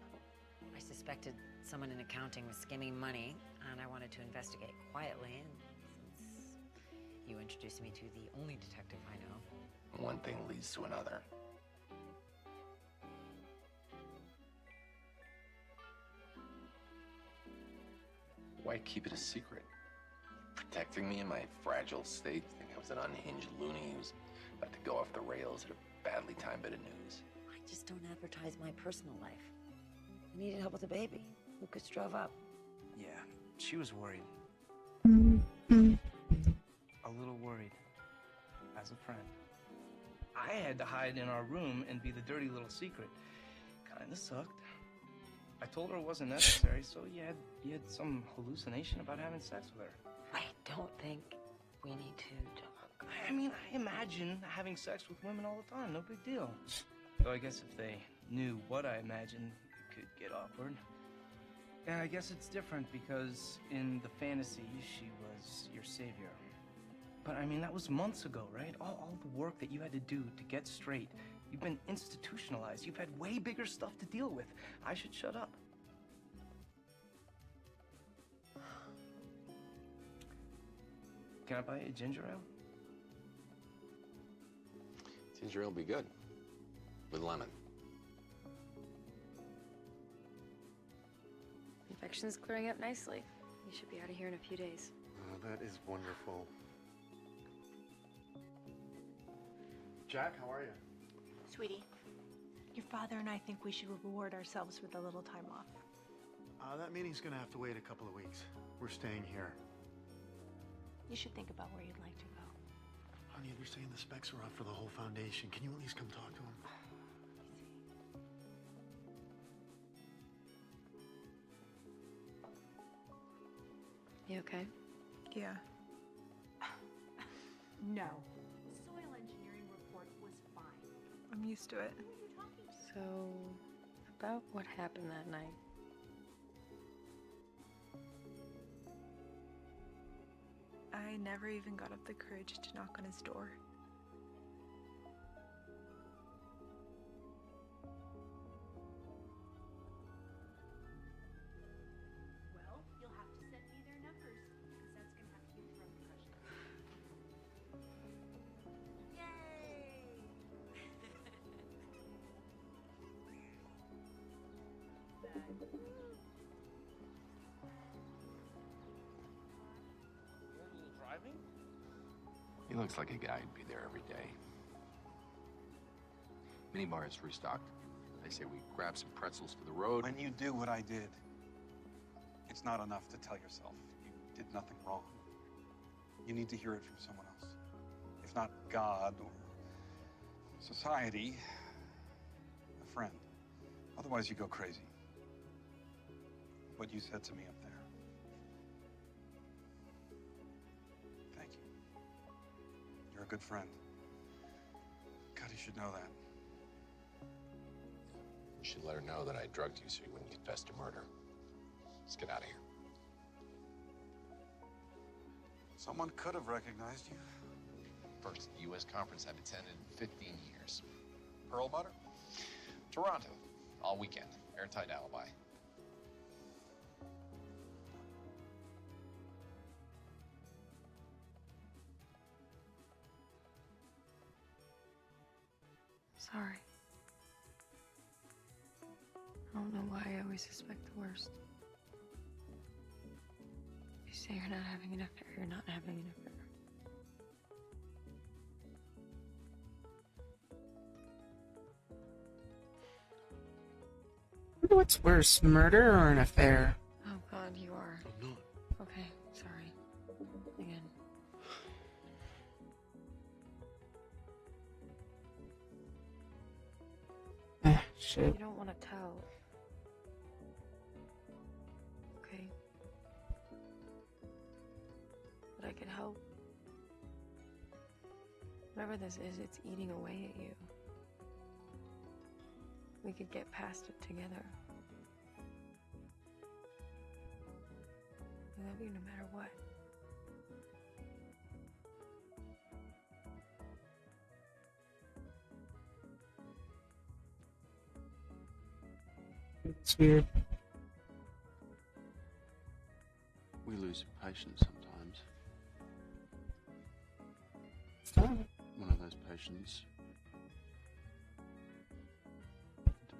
I suspected someone in accounting was skimming money. and I wanted to investigate quietly, and since you introduced me to the only detective I know. One thing leads to another. Why keep it a secret? Protecting me in my fragile state? Think I was an unhinged loony who was about to go off the rails at a badly timed bit of news. I just don't advertise my personal life. I needed help with a baby. Lucas drove up. Yeah, she was worried. A little worried. As a friend. I had to hide in our room and be the dirty little secret. Kinda sucked. I told her it wasn't necessary, so you had some hallucination about having sex with her. I don't think we need to talk. I mean, I imagine having sex with women all the time, no big deal. Though I guess if they knew what I imagined, it could get awkward. And I guess it's different because in the fantasy, she was your savior. But I mean, that was months ago, right? All the work that you had to do to get straight. You've been institutionalized. You've had way bigger stuff to deal with. I should shut up. Can I buy you a ginger ale? Ginger ale will be good. With lemon. Infection's clearing up nicely. You should be out of here in a few days. Oh, that is wonderful. Jack, how are you? Sweetie, your father and I think we should reward ourselves with a little time off. That meeting's gonna have to wait a couple of weeks. We're staying here. You should think about where you'd like to go. Honey, they're saying the specs are up for the whole foundation. Can you at least come talk to him? You okay? Yeah. No. The soil engineering report was fine. I'm used to it. So, about what happened that night? I never even got up the courage to knock on his door. Well, you'll have to send me their numbers, because that's going to have huge repercussions. Yay! Driving? He looks like a guy who'd be there every day. Minibar is restocked. They say we grab some pretzels for the road. When you do what I did, it's not enough to tell yourself you did nothing wrong. You need to hear it from someone else. If not God or society, a friend. Otherwise, you go crazy. What you said to me up there. Thank you. You're a good friend. God, you should know that. You should let her know that I drugged you so you wouldn't confess to murder. Let's get out of here. Someone could have recognized you. First U.S. conference I've attended in 15 years. Pearl Butter? Toronto, all weekend. Airtight alibi. Sorry. I don't know why I always suspect the worst. You say you're not having an affair, you're not having an affair. What's worse, murder or an affair? Oh God, you are. I'm not. Okay, sorry. Again. Shit. You don't want to tell. Okay. But I could help. Whatever this is, it's eating away at you. We could get past it together. I love you no matter what. It's weird. patients sometimes. One of those patients,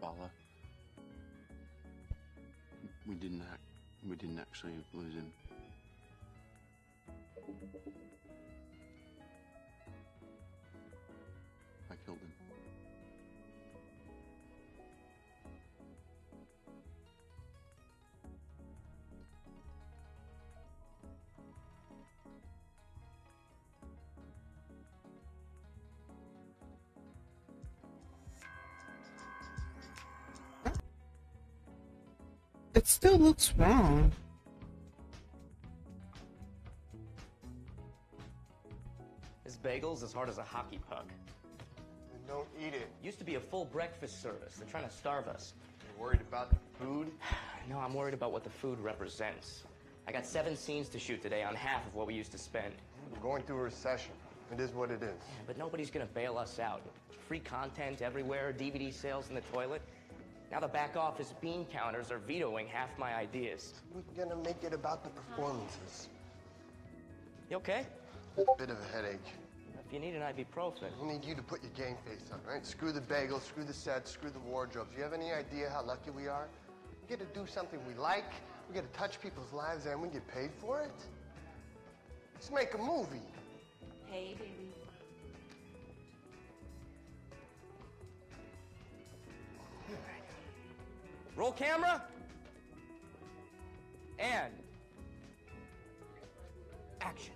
Dibala. We didn't actually lose him. I killed him. It still looks wrong. This bagel's as hard as a hockey puck. Then don't eat it. Used to be a full breakfast service. They're trying to starve us. You're worried about the food? No, I'm worried about what the food represents. I got 7 scenes to shoot today on half of what we used to spend. We're going through a recession. It is what it is. Yeah, but nobody's gonna bail us out. Free content everywhere, DVD sales in the toilet. Now the back office bean counters are vetoing half my ideas. We're gonna make it about the performances. You okay? A bit of a headache. If you need an ibuprofen. I need you to put your game face on, right? Screw the bagel, screw the sets, screw the wardrobes. You have any idea how lucky we are? We get to do something we like, we get to touch people's lives, and we get paid for it? Let's make a movie. Hey, baby. Roll camera. And action.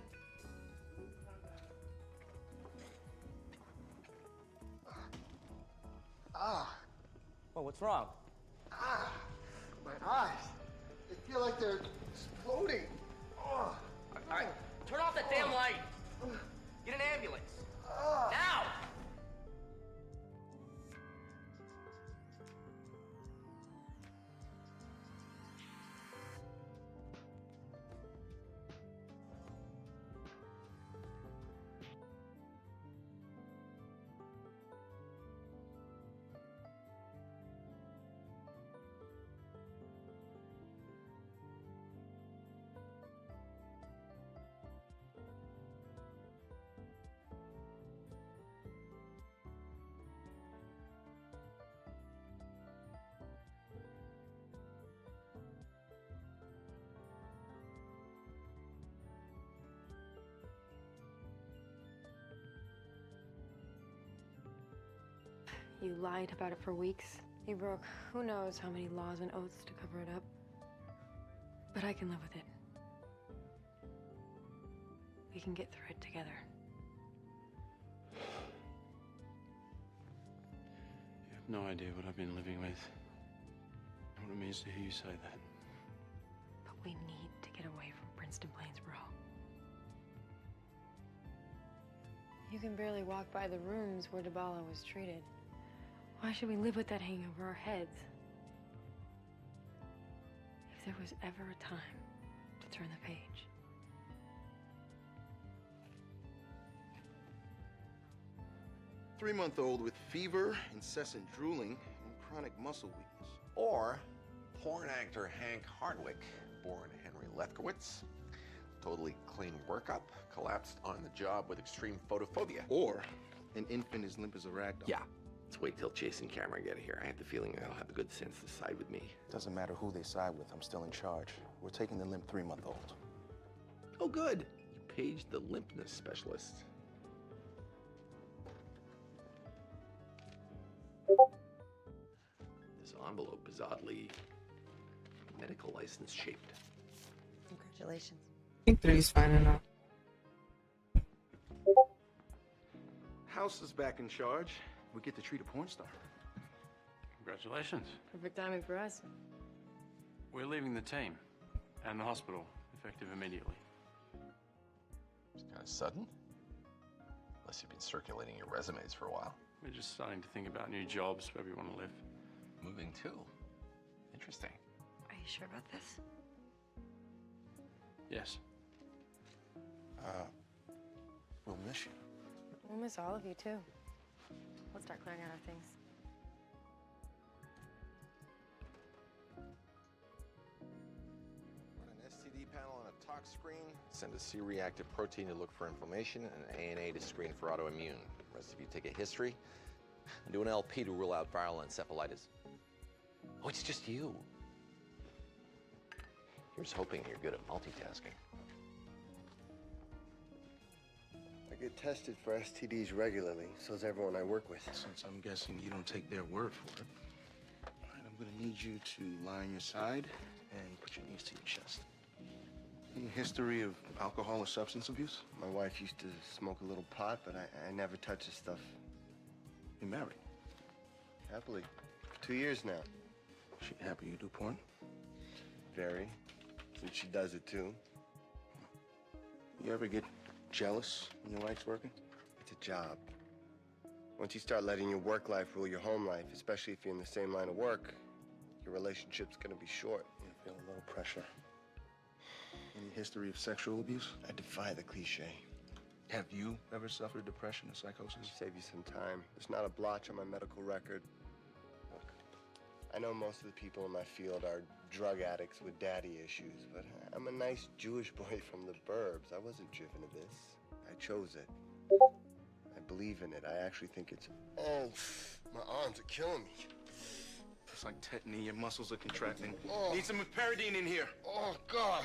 Well, what's wrong? My eyes. They feel like they're exploding. All right, turn off that damn light. Get an ambulance. Now! You lied about it for weeks. You broke who knows how many laws and oaths to cover it up. But I can live with it. We can get through it together. You have no idea what I've been living with. And what it means to hear you say that. But we need to get away from Princeton Plainsboro. You can barely walk by the rooms where Dibala was treated. Why should we live with that hanging over our heads? If there was ever a time to turn the page. Three-month-old with fever, incessant drooling, and chronic muscle weakness. Or porn actor Hank Hardwick, born Henry Lefkowitz, totally clean workup, collapsed on the job with extreme photophobia. Or an infant as limp as a ragdoll. Yeah. Let's wait till Chase and Cameron get here. I have the feeling they'll have the good sense to side with me. Doesn't matter who they side with, I'm still in charge. We're taking the limp 3-month-old. Oh, good. You paged the limpness specialist. This envelope is oddly medical license shaped. Congratulations. I think 3's fine enough. House is back in charge. We get to treat a porn star. Congratulations. Perfect timing for us. We're leaving the team and the hospital, effective immediately. It's kind of sudden. Unless you've been circulating your resumes for a while. We're just starting to think about new jobs where we want to live. Moving too. Interesting. Are you sure about this? Yes. We'll miss you. We'll miss all of you too. Let's start clearing out our things. Put an STD panel on a lock screen, send a C-reactive protein to look for inflammation, and an ANA to screen for autoimmune. The rest of you take a history and do an LP to rule out viral encephalitis. Oh, it's just you. Here's hoping you're good at multitasking. I get tested for STDs regularly, so does everyone I work with. Since I'm guessing you don't take their word for it, all right, I'm gonna need you to lie on your side and put your knees to your chest. Any history of alcohol or substance abuse? My wife used to smoke a little pot, but I never touch the stuff. You're married? Happily. For 2 years now. She happy you do porn? Very. Since she does it too. You ever get jealous when your wife's working? It's a job. Once you start letting your work life rule your home life, especially if you're in the same line of work, your relationship's gonna be short. You feel a little pressure. Any history of sexual abuse? I defy the cliche. Have you ever suffered depression or psychosis? Save you some time. There's not a blotch on my medical record. Look, I know most of the people in my field are drug addicts with daddy issues, but I'm a nice Jewish boy from the burbs. I wasn't driven to this. I chose it. I believe in it. I actually think it's... Oh, my arms are killing me. It's like tetany. Your muscles are contracting. Oh. Need some pyridine in here. Oh, God.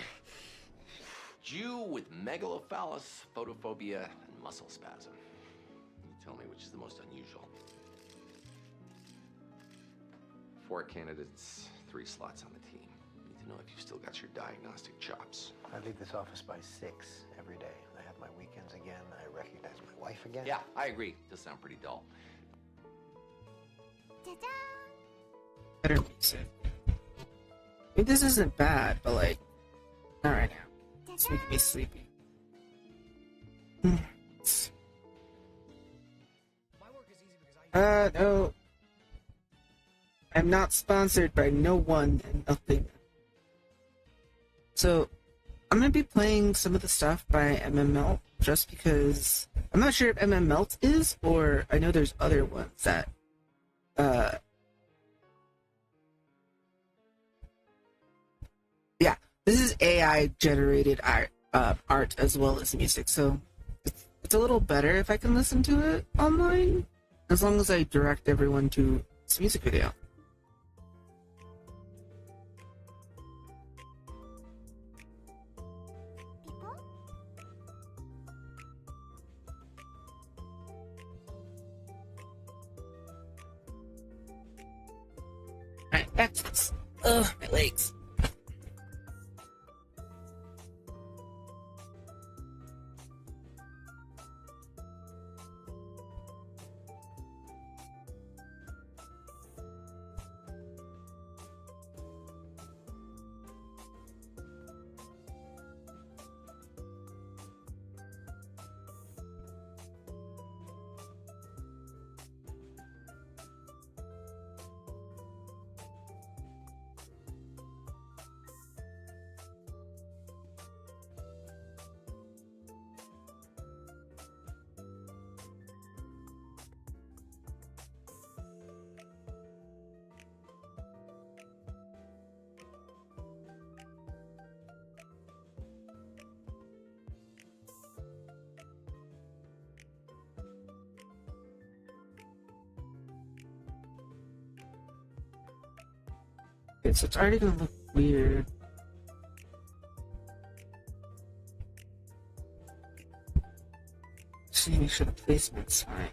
Jew with megalophallus, photophobia, and muscle spasm. You tell me which is the most unusual. 4 candidates, 3 slots on the team. Need to know if you've still got your diagnostic chops. I leave this office by 6 every day. I have my weekends again. I recognize my wife again. Yeah, I agree. Does sound pretty dull. Better music. I mean, this isn't bad, but like, not right now. It's making me sleepy. No. I'm not sponsored by no one and nothing. So, I'm gonna be playing some of the stuff by MMMelt just because I'm not sure if MMMelt is, or I know there's other ones that, yeah, this is AI generated art as well as music, so it's a little better if I can listen to it online, as long as I direct everyone to this music video. Alright, back to this. Ugh, my legs. Okay, so it's already gonna look weird. Just need to make sure the placement's fine.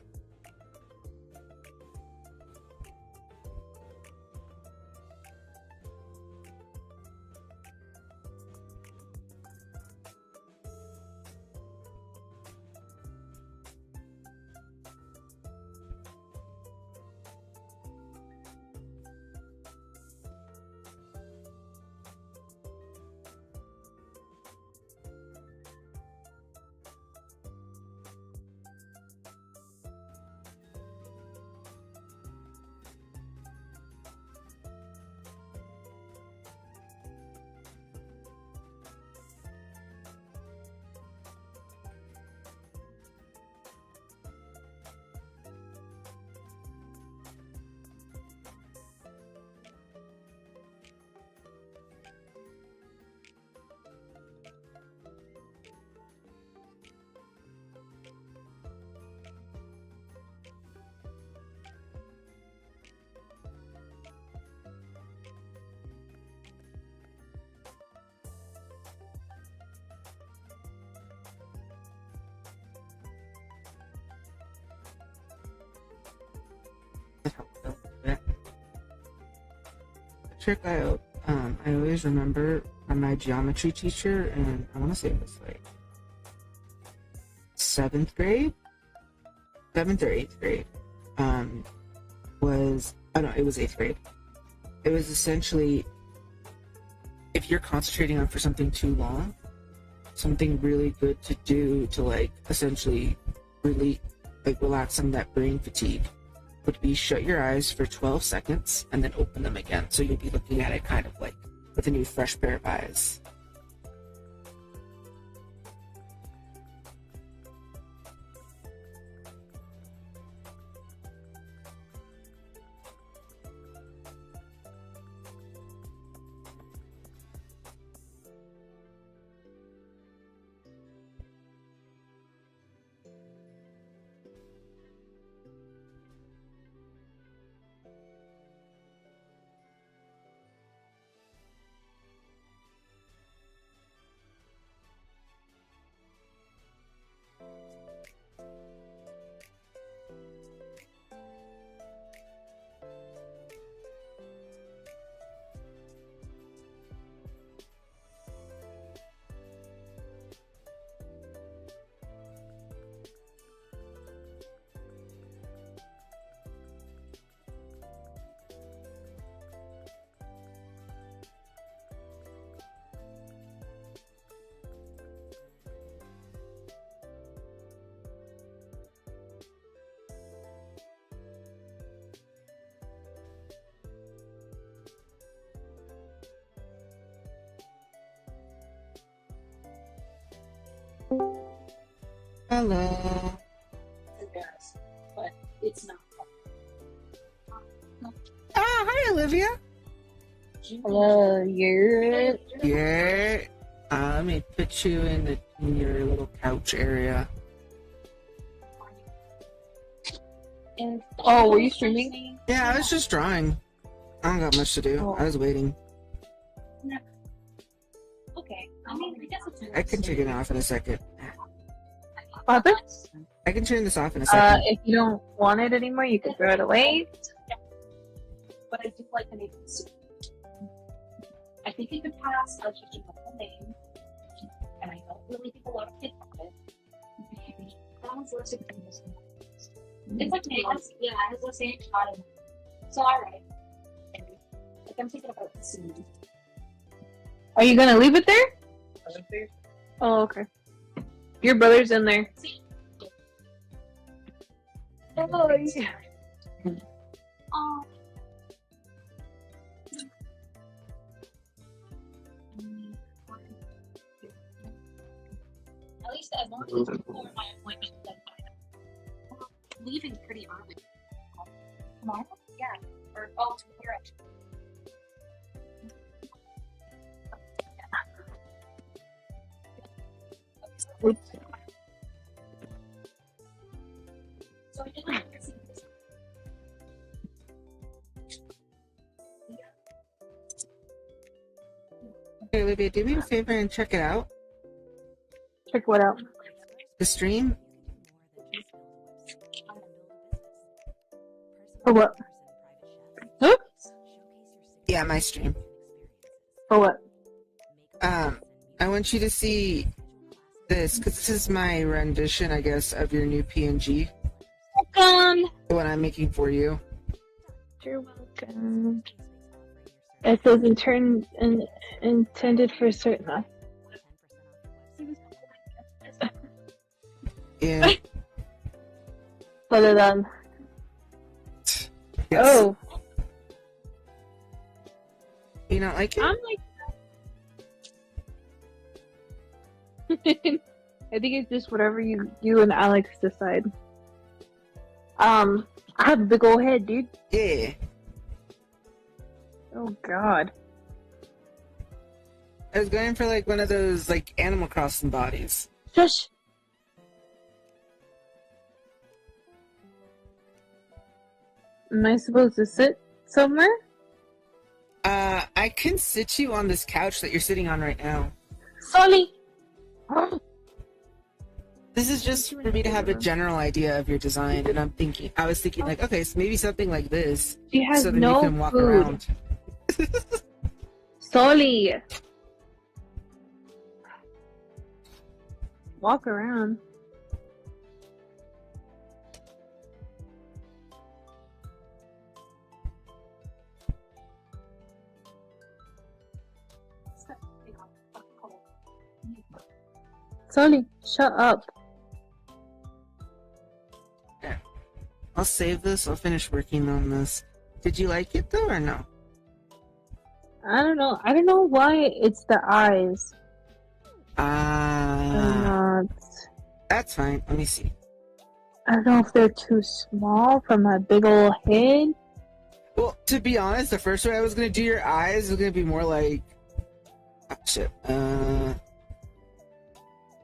trick I always remember from my geometry teacher, and I want to say it was like 7th grade, 7th or 8th grade, it was 8th grade. It was essentially, if you're concentrating on for something too long, something really good to do to like essentially really like relax some of that brain fatigue would be shut your eyes for 12 seconds and then open them again. So you'll be looking at it kind of like with a new fresh pair of eyes. Hello. Embarrassed, but it's not. Ah, hi, Olivia. Hello, you're. Yeah. Let me put you in your little couch area. Oh, were you streaming? Yeah, I was just drawing. I don't got much to do. Oh. I was waiting. Okay. I mean, I guess it's. I can turn it off in a second. What happened? I can turn this off in a second. If you don't want it anymore, you can throw it away. But I do like the name of the soup. I think it could pass as just a normal name, and I don't really think a lot of kids have it. That one's less expensive. It's like nails. Yeah, it has the same shot in it. So alright. Like I'm thinking about the soup. Are you gonna leave it there? Oh, okay. Your brother's in there. Oh, yeah. At least as long as it's before my appointment, then I'm leaving pretty early. Tomorrow? Yeah. Or, tomorrow actually. Oops. So I did like this. Hey, Olivia, do me a favor and check it out. Check what out? The stream. For what? Huh? Yeah, my stream. For what? I want you to see this, because this is my rendition, I guess, of your new PNG. Welcome! The one I'm making for you. You're welcome. It says intended for certain. Yeah. Put it on. Yes. Oh. You not like it? I'm like. I think it's just whatever you and Alex decide. I have a big old head, dude. Yeah. Oh God. I was going for like one of those like Animal Crossing bodies. Shush. Am I supposed to sit somewhere? I can sit you on this couch that you're sitting on right now. Sorry. This is just for me to have a general idea of your design, and I was thinking like, okay, so maybe something like this, She has so then no you can walk food. around. Sully. Walk around. Sully, shut up. I'll save this. I'll finish working on this. Did you like it though, or no? I don't know. I don't know why it's the eyes. Ah, that's fine. Let me see. I don't know if they're too small for my big old head. Well, to be honest, the first way I was gonna do your eyes was gonna be more like, oh, shit.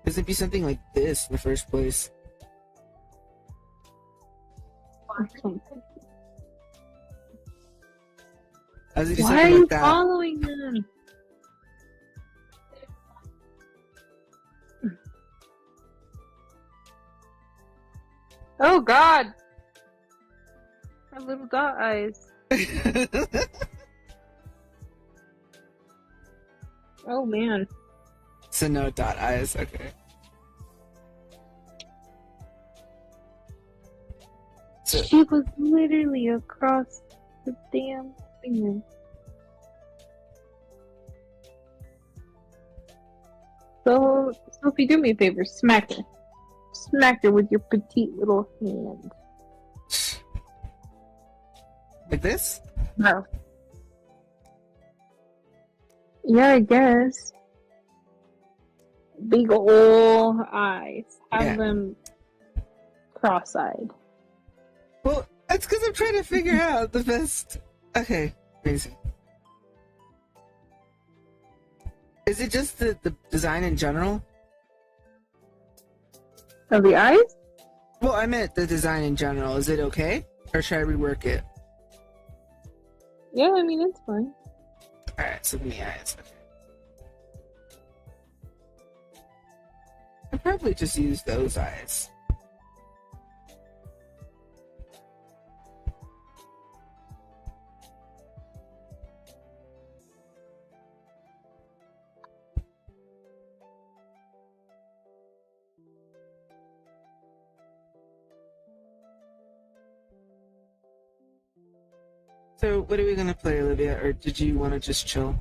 Does it be something like this in the first place? I was gonna do Why something are you like that. following them? Oh God! My little dot eyes. Oh man. So no dot eyes. Okay. So, She was literally across the damn thing. So, Sophie, do me a favor. Smack her. Smack her with your petite little hand. like this? No. Yeah, I guess. Big ol' eyes. Have Yeah. them cross-eyed. Well, that's because I'm trying to figure out the best. Okay, crazy. Is it just the design in general? Of the eyes? Well, I meant the design in general. Is it okay? Or should I rework it? Yeah, I mean, it's fine. Alright, so the eyes. Okay. I'll probably just use those eyes. So, what are we gonna play, Olivia? Or did you want to just chill?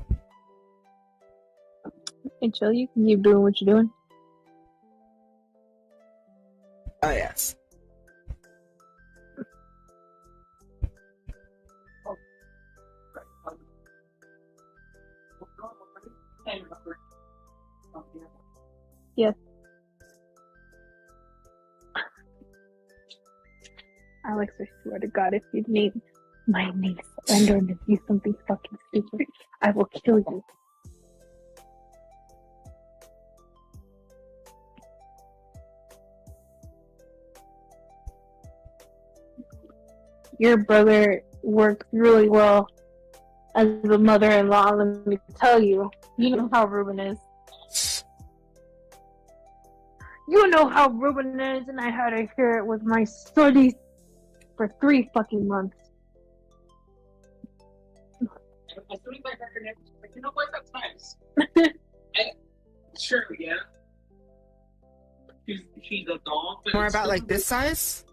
Hey, chill, you can keep doing what you're doing. Oh, yes. Yes. Alex, I swear to God, if you name my niece Slender and do something fucking stupid, I will kill you. Your brother works really well as a mother-in-law, let me tell you. You know how Ruben is. You know how Ruben is, and I had to hear it with my studies for 3 fucking months. You know what? That's nice. Sure, yeah. She's a dog. But More it's about still- like this size?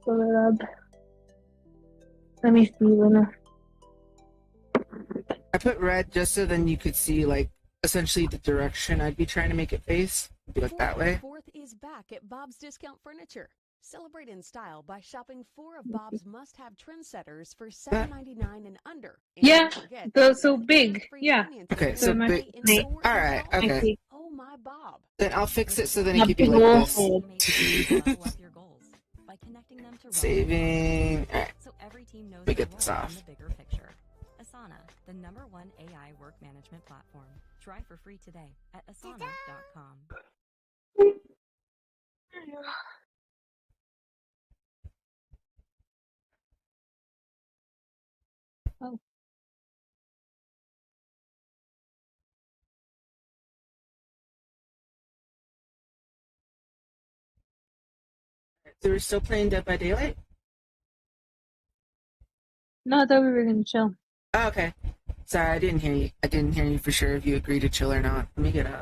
Pull it up. Let me see, Luna. I put red just so then you could see like essentially the direction I'd be trying to make it face. Do it that way. Fourth is back at Bob's Discount Furniture. Celebrate in style by shopping 4 of Bob's must-have trendsetters for $7.99 and under. And Yeah, don't forget, they're so big. Yeah. Okay, so my big. face. Alright, okay. Oh my Bob. Then I'll fix it so then My it could be big like ol' this. Saving. Alright. So every team knows Let me their get this role in off. the bigger picture. Asana, the #1 AI work management platform. Try for free today at asana.com. Oh. So we're still playing Dead by Daylight? No, I thought we were gonna chill. Oh, okay. Sorry, I didn't hear you. I didn't hear you for sure if you agreed to chill or not. Let me get out.